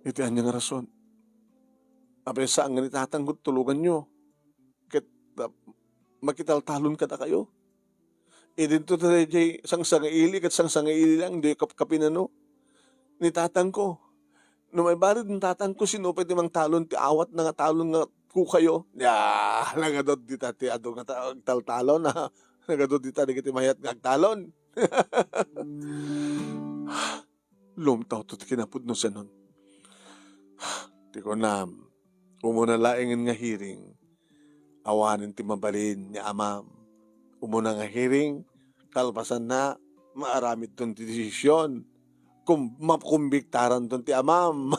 [SPEAKER 1] Iti anyang rason. Abay saan nga nitatanggot tulungan nyo. Ket makitaltalon ka na kayo. Dito na jay sang-sangaili kat sang-sangaili lang. Hindi kapinano. Nitatang ko. No may barid ng tatang ko sino pwede mang talon ti awat na nga talon nga ku kayo. Nagadot di tati ado nga taltalon na. Nagadot di tati mayat nga agtalon. Lumtaw to ti kinapudno siya nun. Ti ko na, umuna laingin nga hearing, awanin ti mabalin ni amam. Umuna nga hearing, kalpasan na, maaramid ton ti desisyon. Makumbiktaran ton ti amam.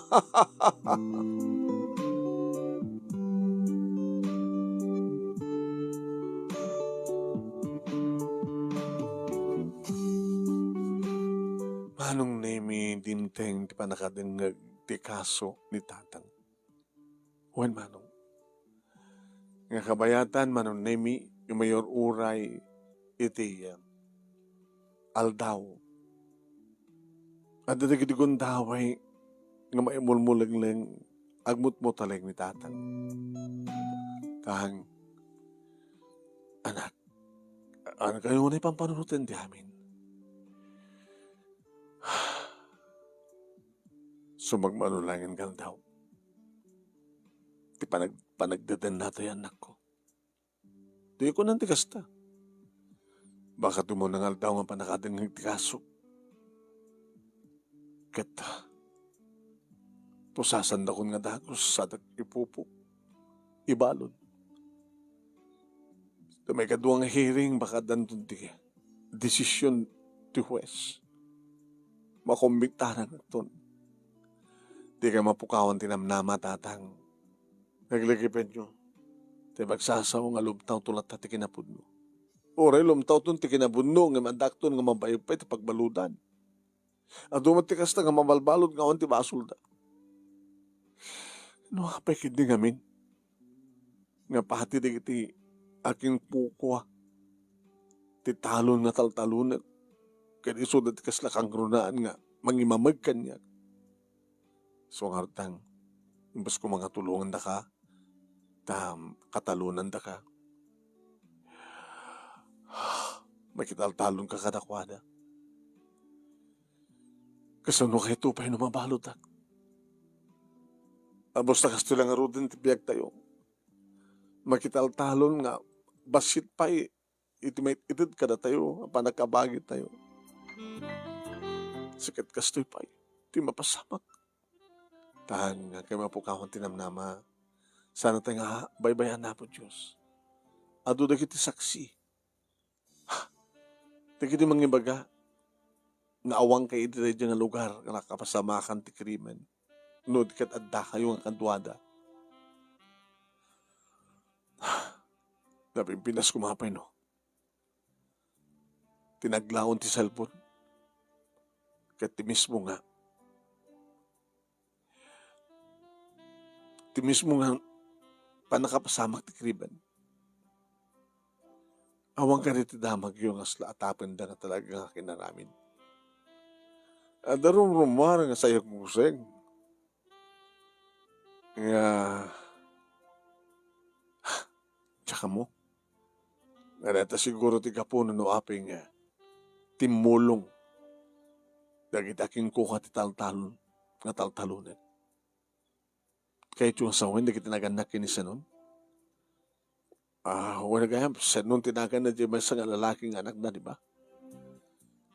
[SPEAKER 1] Manong nemi dinteng ti panakadengeg ti kaso ni tatang. Wen manong. Nga kabayatan manong nemi yung mayor uray iti aldaw. At dagitigon daway nga maimulmulagleng agmut mo talag ni tatang. Tahang anak, ano kayo na ipampanunutin di amin? So magmanulangin ka daw. Ti panagdadan nato yan anak ko. Di ko nanti kasta. Baka tumunangal daw nga panakadang ng tikaso. Ket pusasan da kon nga dagos sa ipupo. Ibalod. May kaduang hearing baka dantun ti desisyon ti huwes. Makumbiktaran naton. Di ka mapukawan tinamnama tatang. Naglagipin nyo. Di magsasaw nga lumtaw tulat na ti kinapudno. Oray lumtaw tun ti kinapudno nga mandakton nga mabayag pa iti pagbaludan. At dumatikas na nga mabalbalod nga awan ti basol da. Ano nga pa ikindi ngamin? Nga pati di iti aking pukwa. Ti talon nga taltalunan. Kaya iso dati kasla kang runaan nga mangimamag kanya. So nga tang, imbas ko mga tulungan da ka, katalunan da ka. Makitaltalon ka kadakwada. Kasano kayo ito pa yung mabalot ak. Abos na kasto lang arudin tibiyag tayo. Makitaltalon nga, basit pa iti may itid kada tayo, panagkabagit tayo. Sakit kastoy pa iti mapasamak. Tahan nga kayo mapukawang tinamnama. Sana tayo nga baybayan na po Diyos. Ado da kiti saksi. Da kiti mangibaga. Naawang kayo iti nga lugar nga nakapasamakan ti krimen. Nood kat adda kayo nga kantuada. Napimpinas kumapay no. Tinaglaon ti cellphone. Kat ti mismo nga. Ti mismo nga panakapasamak ti krimen. Awang ka riti damag yung asla atapan da nga talaga nga kinaramin. Adarom rumar nga sayo kuseng. Nga tsaka mo. Nga siguro ti kapuno no aping timulong. Dagit aking kuha ti taltalon. Nga taltalunan. Kahit yung asawan, dagit tinaganak kinisa nun. Wala kaya, sa nung tinagan na di ba sa lalaking anak na, di ba?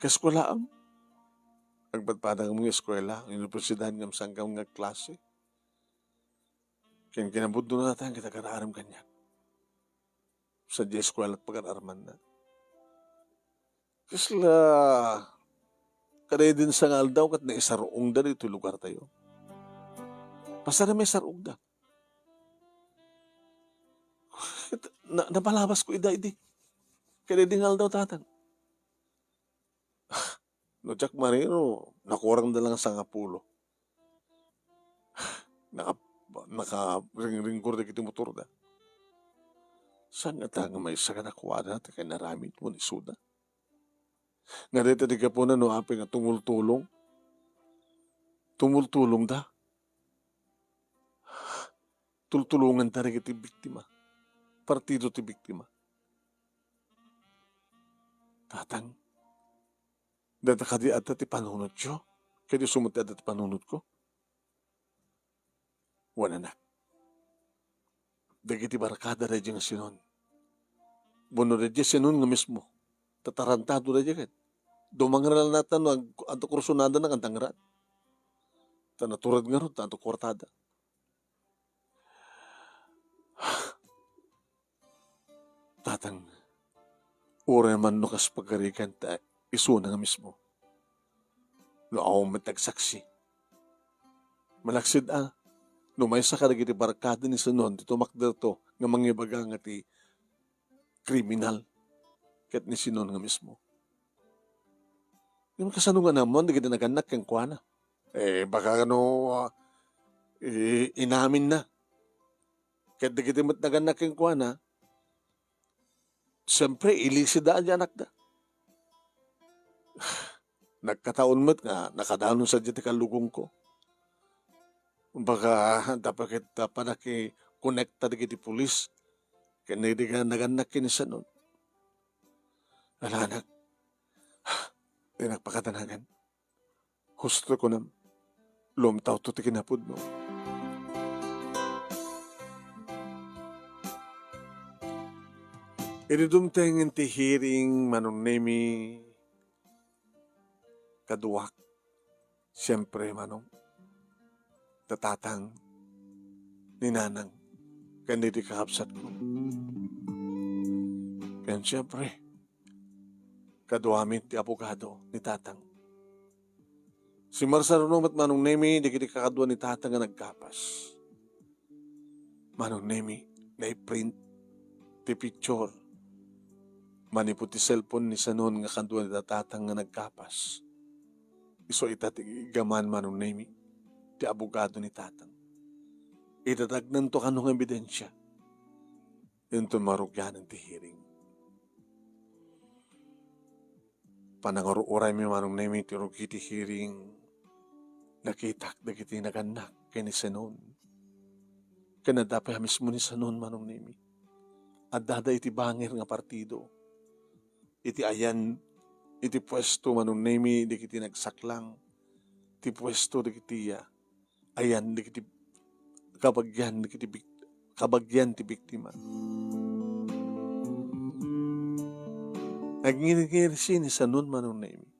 [SPEAKER 1] Kaskwala ang agpadpadang mga eskwela, universidad ng sanggang nga klase. Kaya kinabuddo na natin, kita karaaram kanya. Sa di eskwela at pag-ararman na. Kasla, kaday din sa ngal daw, kat na isaroong da dito lugar tayo. Basta na may sarong da. Napalabas ko ida-idi. Kaya dingal daw tatang. No Jack Marino, nakurang na lang sa ngapulo. Naka-ring-ringkur na kiti motor da. Saan nga tanga may isa ka nakuha na kaya naramit mo ni Suda? Nga dito di ka po na no api nga tumultulong. Tumultulong da. Tultulungan ta rin iti biktima. Partido ti biktima. Tatang, data ka di ata ti panunod siyo? Kaya di sumuti ata ti panunod ko? Wala na. Dagi ti barakada rin nga sinon. Buno rin sinon nga mismo. Tatarantado rin yan. Dumangral na tan ato kursunada na kantangrat. Naturad nga ron, ato kwartada. Tatang, ura man no kas pagkarikan ta isuna nga mismo. No ako matagsaksi. Malaksid no may sa kadagiti barkada ni Sanon, dito makder to, nga mangibaga nga ti kriminal. Kat ni Sinon nga mismo. Yung kasano nga namon, di kita naganak kang kuana. Baka inamin na. Kat di kita naganak kang kuana, siyempre, ilisidaan niya anak na. Nagkataon mo't nga, nakadanon sa dito kalugong ko. Baka dapat kita pa naki-connecta di kiti pulis. Kaya hindi ka naganak kinisanon. Alanak, di nagpakatanagan. Gusto ko na lumtaw to ti kinapod mo. Inidumtengin ti hearing manunemi kaduak. Siyempre manong tatatang ni nanang kandi di kahapsat ko. Kaya siyempre kaduamin ti abogado ni tatang. Si Marsarunom at Manong Nemi di kiti kakadua ni tatang nga nagkapas. Manong Nemi na i-print ti picture. Manipot ti cellphone ni Sanon nga kadua ni tatang nga nagkapas. Iso itati gaman Manong Nemi ti abogado ni tatang. Itatagnan to kanong ebidensya. Yun to marugyan ti hearing. Panangaruuray mi Manong Nemi ti rugi ti hearing. Nakitak na kiti naganak kay ni Sanon. Kanadapay mismo ni Sanon Manong Nemi. At dada iti bangir nga partido. Iti ayan, iti pwesto Manong Nemi, di kiti nagsaklang. Iti pwesto di kiti ayan, di kiti kabagyan, di kiti kabagyan ti biktima. Nagingirisi ni Sanon Manong Nemi.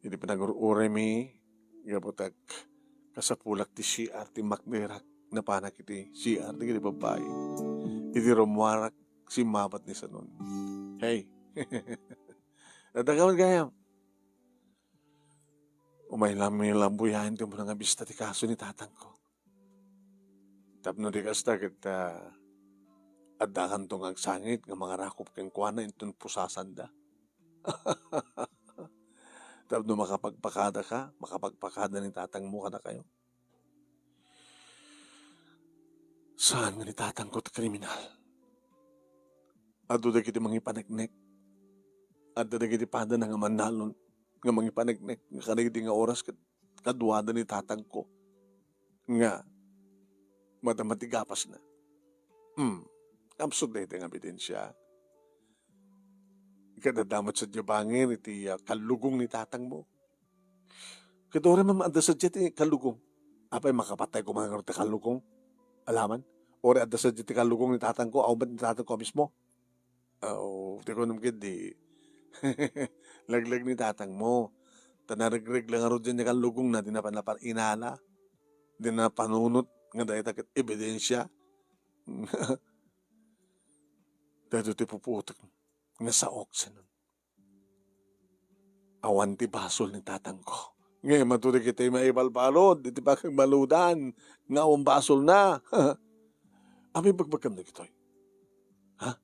[SPEAKER 1] Iti panaguruuray mi, gaputak kasapulak ti CR, ti maknerak na panak iti CR, ti kiti babae. Iti rumwarak si mabat ni Sanon. Hey, natagawan gayam. Umay namin lambuyahin ti mga bista ti kaso ni tatang ko. Tapno di kasta kita adakan tong agsangit nga mga rakop keng kuana intun pusasanda. Tapno makapagpakada ka, makapagpakada ni tatang mo kada kayo. Saan nga ni tatang ko ti kriminal? Ado da kiti mangipaneknek. Ado da kiti pada na nga manalon. Nga mangipaneknek. Nga kanigdi nga oras kaduada ni tatang ko. Nga matamatigapas na. Absurd na ito ang ebidensya. Kadadamat sa diyabangin iti kalugong ni tatang mo. Kadore mamada sa diyati kalugong. Apay makapatay ko mga ti kalugong. Alaman? Ore adda sa diyati kalugong ni tatang ko. Aw ba ni tatang ko mismo? Ti ko naman di. Laglag ni tatang mo. Tanaragrig lang aro dyan yung kalugong na di na panapan inala. Di na panunot. Nga dahil takit ebidensya. Dahil ti puputok. Nga sa oksan nun. Awan ti basol ni tatang ko. Ngayon matuloy kita yung maibalbalod. Di ba kang maludan. Nga awang basol na. Ami bagbagam na gitoy. Ha?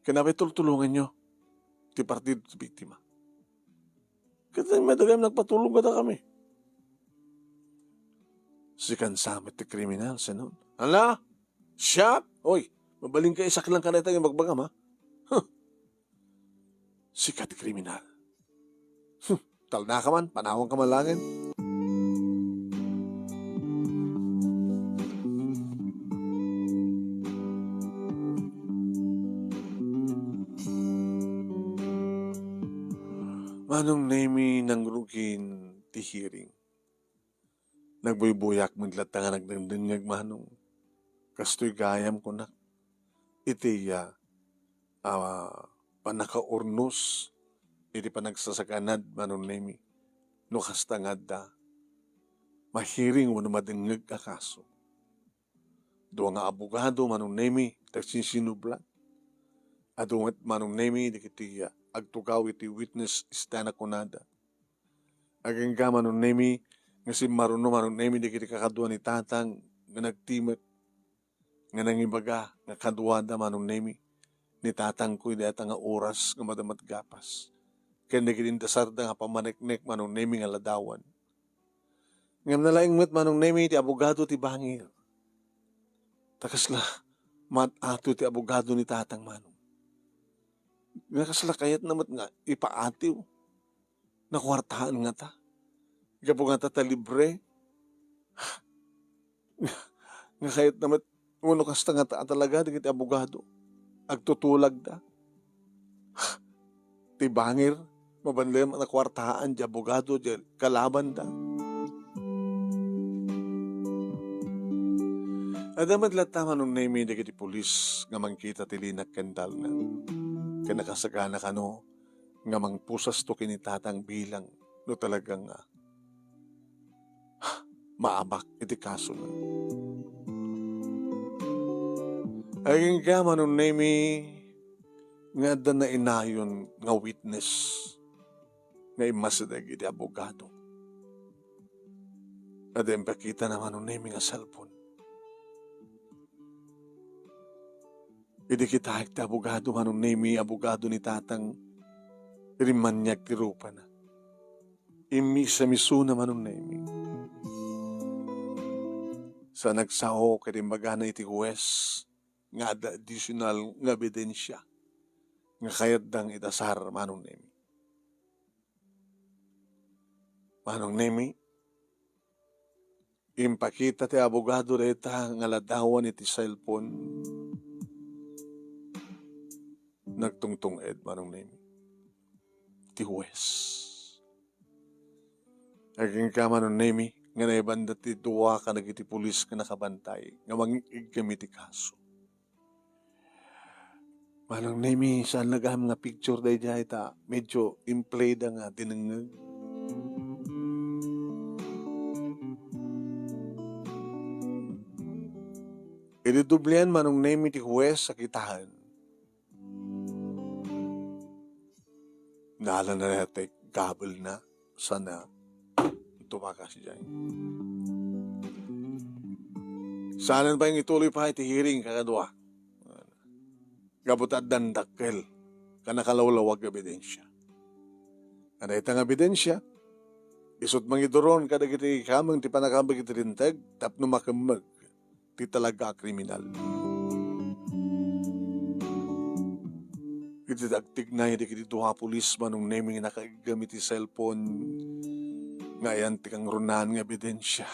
[SPEAKER 1] Kanapay tulungan nyo. Ti partido ti biktima. Kasi madagam nagpatulong kada kami. Si kansamit ti kriminal sa nun. Ala? Siya? Oy, mabaling ka isak lang ka na itang magbagam ha? Sikat kriminal. Talna ka man, panawang ka man langin. Manong Nemi nang rugin ti hearing. Nagbuybuyak maglat nga nagdangdangag manong. Kastoy gayam ko na. Iti panakaurnos iti panagsasakanad manunemi, no kastangad da, mahiring wano madingag akaso. Doa nga abogado manunemi, tagsisinubla, adungat manunemi, di kiti agtugaw iti witness istana kunada. Agengga manunemi, nga si maruno manunemi, di kiti kakadua ni tatang, nga nagtimet, nga nangibaga, nga kaduada manunemi, ni tatang ko, iti nga oras, nga madamat gapas. Kaya nagidindasar da nga pamaneknek manunemi nga ladawan. Ngam nalaing met manunemi, ti abogado ti bangir. Takasla, matato ti abogado ni tatang manong. Nakasla kayat namat nga, ipaatiw. Nakwartahan nga ta. Gapo nga ta libre. Nga kayat namat, uno kasta nga ta talaga, di kiti abogado. Agtutulag da. Ti bangir, mabanlim na kwartahan, di abogado, di kalaban da. Adamat lata manunemi di kiti pulis nga mangkita ti linak kendal na. Kaya nakasagana ka no, nga mangpusas to kinitatang bilang no talagang maabak iti kaso na. Ayun ka manunemi nga da na inayon nga witness nga imasadag iti abogado. Adem pakita na manunemi nga cellphone. Idi kita iti abogado manunemi, abogado ni tatang rimanyag ti rupa na. Imi sa miso na manunemi. Sa nagsao kadimbagana iti huwes nga ada additional nga ebidensya nga kayat dang idasar manunemi. Manunemi, impakita ti abogado reta nga ladawan iti cellphone nagtungtong ed manunemi. Ti huwes. Aging ka manunemi, nga naibanda ti duwa ka nagiti pulis ka nakabantay, nga mangigig kami ti kaso. Manunemi, saan nagam nga picture day dyan ita, medyo implayed nga tinangag. Ididublian manunemi ti huwes sa kitahan. Naalan na natin, gabel na, sana tumakas dyan. Saan ba yung ituloy pa iti hearing kakadwa? Gabutad dandakkel, kanakalawlawag ebidensya. Ano itang ebidensya? Isot mangiduron kadagiti kamang ti panakambag iti rintag, tapno makamag, ti talaga kriminal. Iti dagtig na hindi kiti duha pulis manong naming nakagamit ti cellphone ngayon ti kang runan nga ebidensya.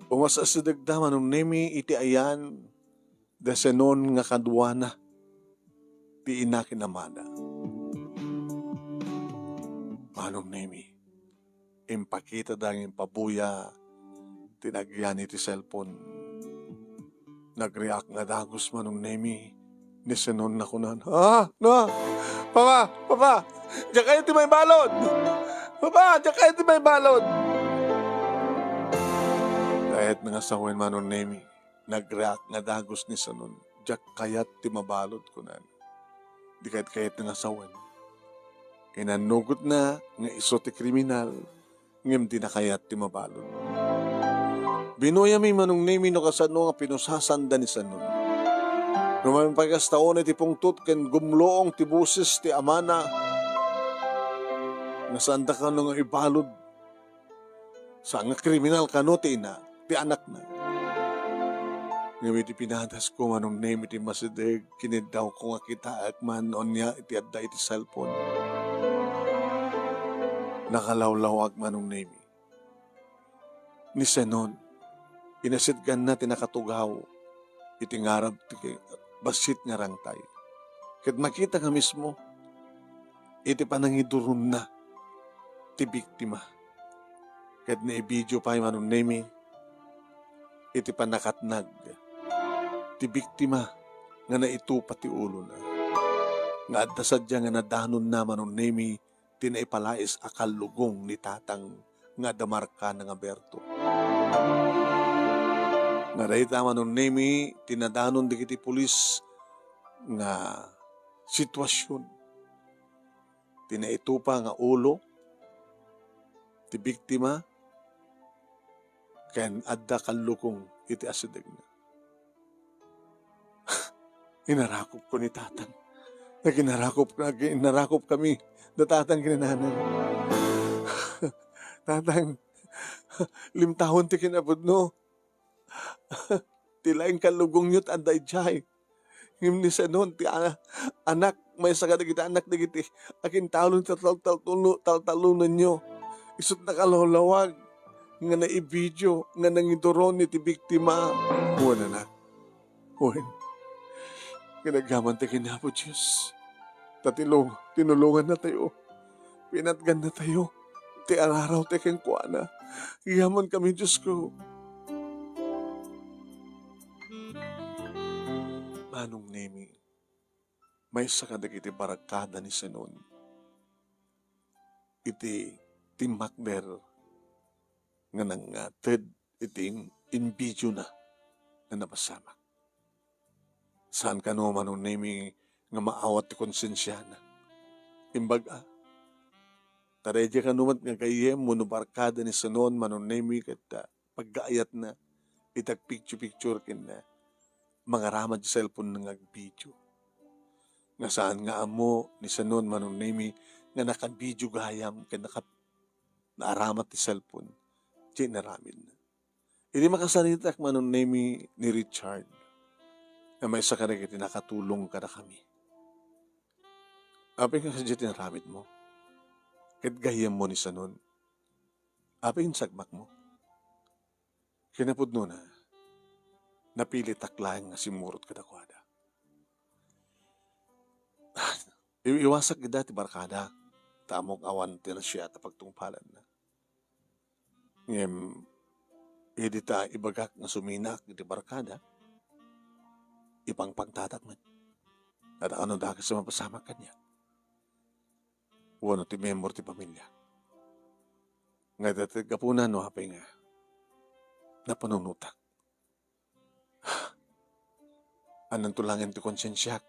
[SPEAKER 1] Umasasadagda manong nami iti ayan dasenon nga kadwana ti inakinamada. Manong nami impakita dangin pabuya tinagyan iti cellphone. Nag-react nga dagos manong nami ni senon na kunan. No! Papa! Diyan kayo ti may balod! Papa! Diyan kayo ti may balod! Kahit nga sawen manon nemi, nag-react nga dagos ni senon. Diyan kayat ti mabalod kunan. Di kahit nga sawen. Inanugot na nga iso ti kriminal, ngem di na kayat ti mabalod. Binuya mi manong nemi no kasano nga pinusasanda ni senon. Numan pagkastaon iti pungtut ken gumloong ti busis ti amana nga sanda ka nga ibalod sa nga kriminal kano ti ina ti anak na. Ngayon iti pinadas ko manong name iti masideg kinidaw ko nga kita akman on niya iti adda iti cellphone. Nakalawlawag manong name. Ni senon inasidgan na tinakatugaw iti ngarab ti basit nga rangtay. Kat makita nga mismo, iti panangidurun na, ti biktima. Kat na-video pa yung manong nemi, iti panakatnag, ti biktima nga naitupa ti ulo na. nga adda sadya nga nadanon na manunemi tinaipalais akal lugong ni tatang nga damarka nga Berto. Nga dahita manunemi tinadanon di kiti pulis nga sitwasyon. Tinaitupa nga ulo ti biktima ken adda kalukong iti asideg na. Inarakop ko ni tatang. Inarakop kami na tatang kinananan. Tatang, 5 taon ti kinabudno. Tilaing kalugong yut anday jay. Ngimni sa noon, ti anak, may sagad kita anak na kiti. Akin talon sa taltalunan nyo. Isot na kalawlawag. Nga na i-video, nga nangidoron ni ti biktima. Huwag na. Huwag. Kinagaman tayo kinabo, Diyos. Tinulungan na tayo. Pinatgan na tayo. Ti araraw tayo kang kuana. Iyaman kami, Diyos ko. Manong Nemi, may sakadag iti barakada ni Senon. Iti timakder nga nang ted iti in video na napasamak. Saan ka no manong Nemi nga maawat ti konsensya na. Imbaga, taredya ka numat nga kayem muno barkada ni Senon manong Nemi kat paggaayat na itag picture kin na mga ramad cellphone nga video. Nga saan nga amo ni Senon manong Nemi nga naka-video gayam ken naaramat ti cellphone. Di naramid na. Hindi makasanitak manong Nemi ni Richard na may sakarig iti nakatulong ka na kami. Apin ka sa dyan tinaramid mo. Kat gayam mo ni Senon. Apin sagmak mo. Kinapudno na. Napili taklang nga simurot kadakwada. Iwasak gida ti barkada. Tamok awan ti na siya tapagtungpalan na. Ngem, edita ibagak nga suminak ti barkada. Ipang pagtatak man. At ano dakas sa mapasama kanya. Wano ti member ti pamilya. Nga dati kapunan no hapay nga. Napanunutak. Anong tulangin ti konsensyak.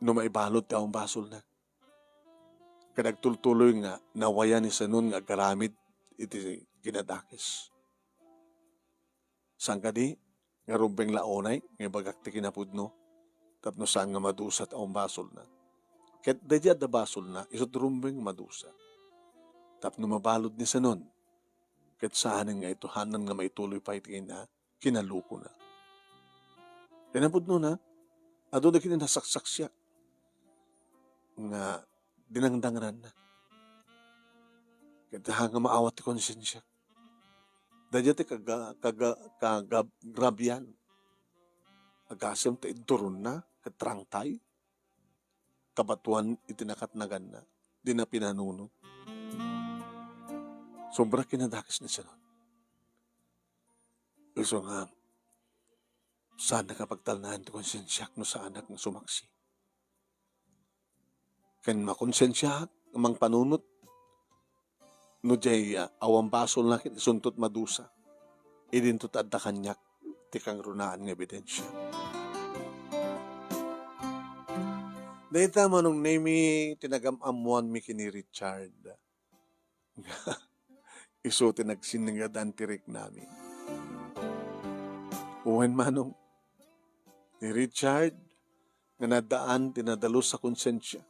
[SPEAKER 1] No maibalot ti akong basol na. Kadagtultuloy nga nawaya ni Senon nga garamid iti kinadakis. Sangkadi nga rumbeng laonay, nga bagak ti kinapudno, tapno saan nga madusat ang basol na. Ket dadya da basol na, isot rumbeng madusa. Tapno mabalod ni Senon, ket saan nga ito hanan nga maituloy pa iti na, kinaluko na. Kinapudno na, ado na kinasaksak siya, nga dinangdangran na. Ket nga maawat ti konsensya. Dadya ti kagagrabyan. Agasem ti iduron na, katrangtay. Kabatuan itinakatnagan na, di na pinanunod. Sobra kinadakis ni Senon. Iso nga, saan nakapagtalnahan ti konsensyak no sa anak ng sumaksi. Ken makonsensyak, amang panunot, no jay awang basol na kit isuntot madusa. Idintot adda kanyak ti kang runaan ng ebidensya. Dahita manong Nemi tinagamamuan mi kini Richard. Iso tinagsiningadan tirik namin. Uwan manong ni Richard nga nadaan tinadalos sa konsensya.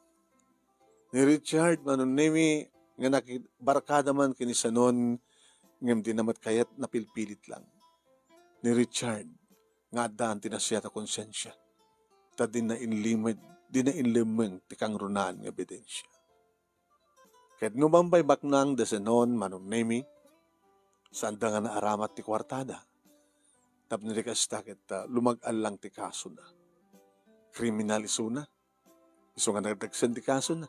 [SPEAKER 1] Ni Richard manong Nemi nga nakibarkada man kini Senon ngem di namat kayat napilpilit lang. Ni Richard nga daan tinasya ta konsensya. Ta di na inlimeng ti kang runaan ng ebidensya. Ket numambay baknang da Senon manong Nemi saan da nga naaramat ti kwartada. Tapno di kasta ket lumag-al lang ti kaso na. Kriminal iso na. Iso nga nagdagsan ti kaso na.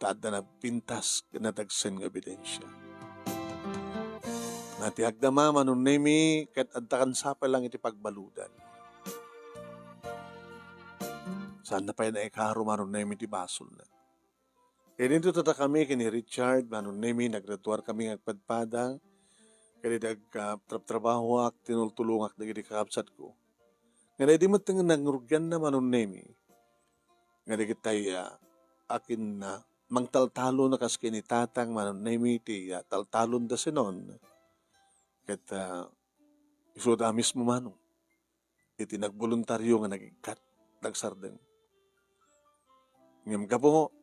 [SPEAKER 1] Taada na pintas kinatagsan ng ebidensya. Nati agdama manong Nemi ket adda kan sapa lang iti pagbaludan. Saan na pa na ikaro manon nemi ti basol na. Kaya dito tata kami kini Richard manon nemi nagretuar kami ngagpadpada. Kaya trabaho ak tinultulungak dagiti kakabsat ko. Nga di mo tinga nangrugyan na manon nemi. Nga di kitay akin na mangtaltalo na kas kinitatang manon nemi ti taltalon da sinon. Kat iso da mismo manong. Iti nagboluntaryo nga nagikat nagsardeng. Ngam gapo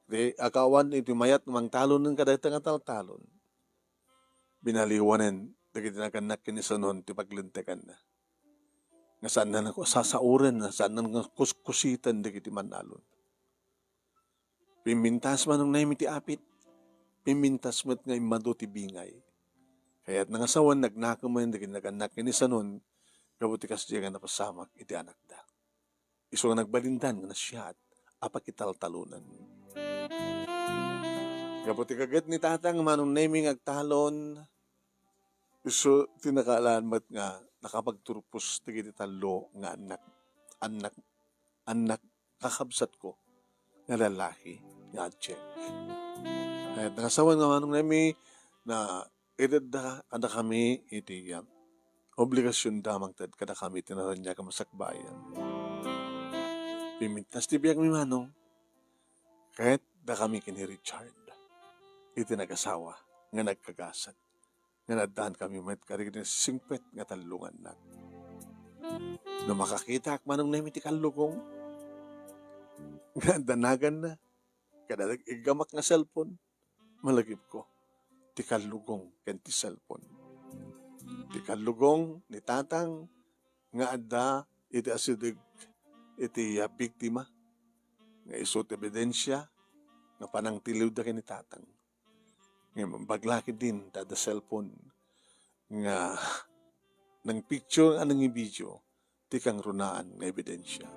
[SPEAKER 1] di akawan iti mayat mangtalon ng kadayta nga taltalon. Binaliwanen dagiti naganak kinisanon ti paglintekan na. Nga saan na nako sasauren na saan na nga kuskusitan dagiti manalon. Pimintas manong naimi ti apit. Pimintas met nga imado ti bingay. Kaya't nangasawan nagnakaman dagiti naganak kinisanon kabuti kasdiya nga napasamak iti anak da. Iso nga nagbalindan nga nasyat apakitaltalunan. Kabuti kagat ni tatang manong naming agtalon iso tinakalaan mat nga nakapagturpos dagiti talo nga anak kakabsat ko nga lalaki nga check. Kaya't nangasawan nga manong nami na edad da kada kami iti obligasyon damang tad kada kami tinaranya ka masakbayan. Pimintas ti biyag mi manong kahit da kami kini Richard iti nag-asawa nga nagkagasat nga nadaan kami met karigit na singpet nga talungan na. No makakita ak manong nami ti kalugong nga danagan na kada igamak nga cellphone malagip ko ti kalugong ken ti cellphone. Ti kalugong ni tatang nga adda iti asidig iti biktima nga isut ebidensya nga panangtiliw da ken ni tatang. Nga baglaki din tada cellphone nga nang picture anang video ti kang runaan nga ebidensya.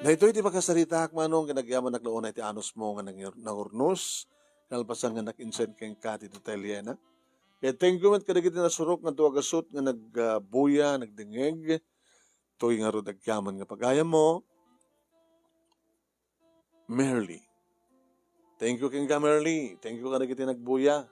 [SPEAKER 1] Na ito iti pagkasarita ak manong kinagyaman naglaon iti anos mo nga nangurnos kalpasan nga nag-insend keng Kati Tuteliana. Kaya thank you mat kadagiti nasurok nga tuwagasot nga nagbuya, nagdingeg. To'y nga ro dagyaman nga pagayam mo. Merly. Thank you King Merly. Thank you kadagiti nagbuya.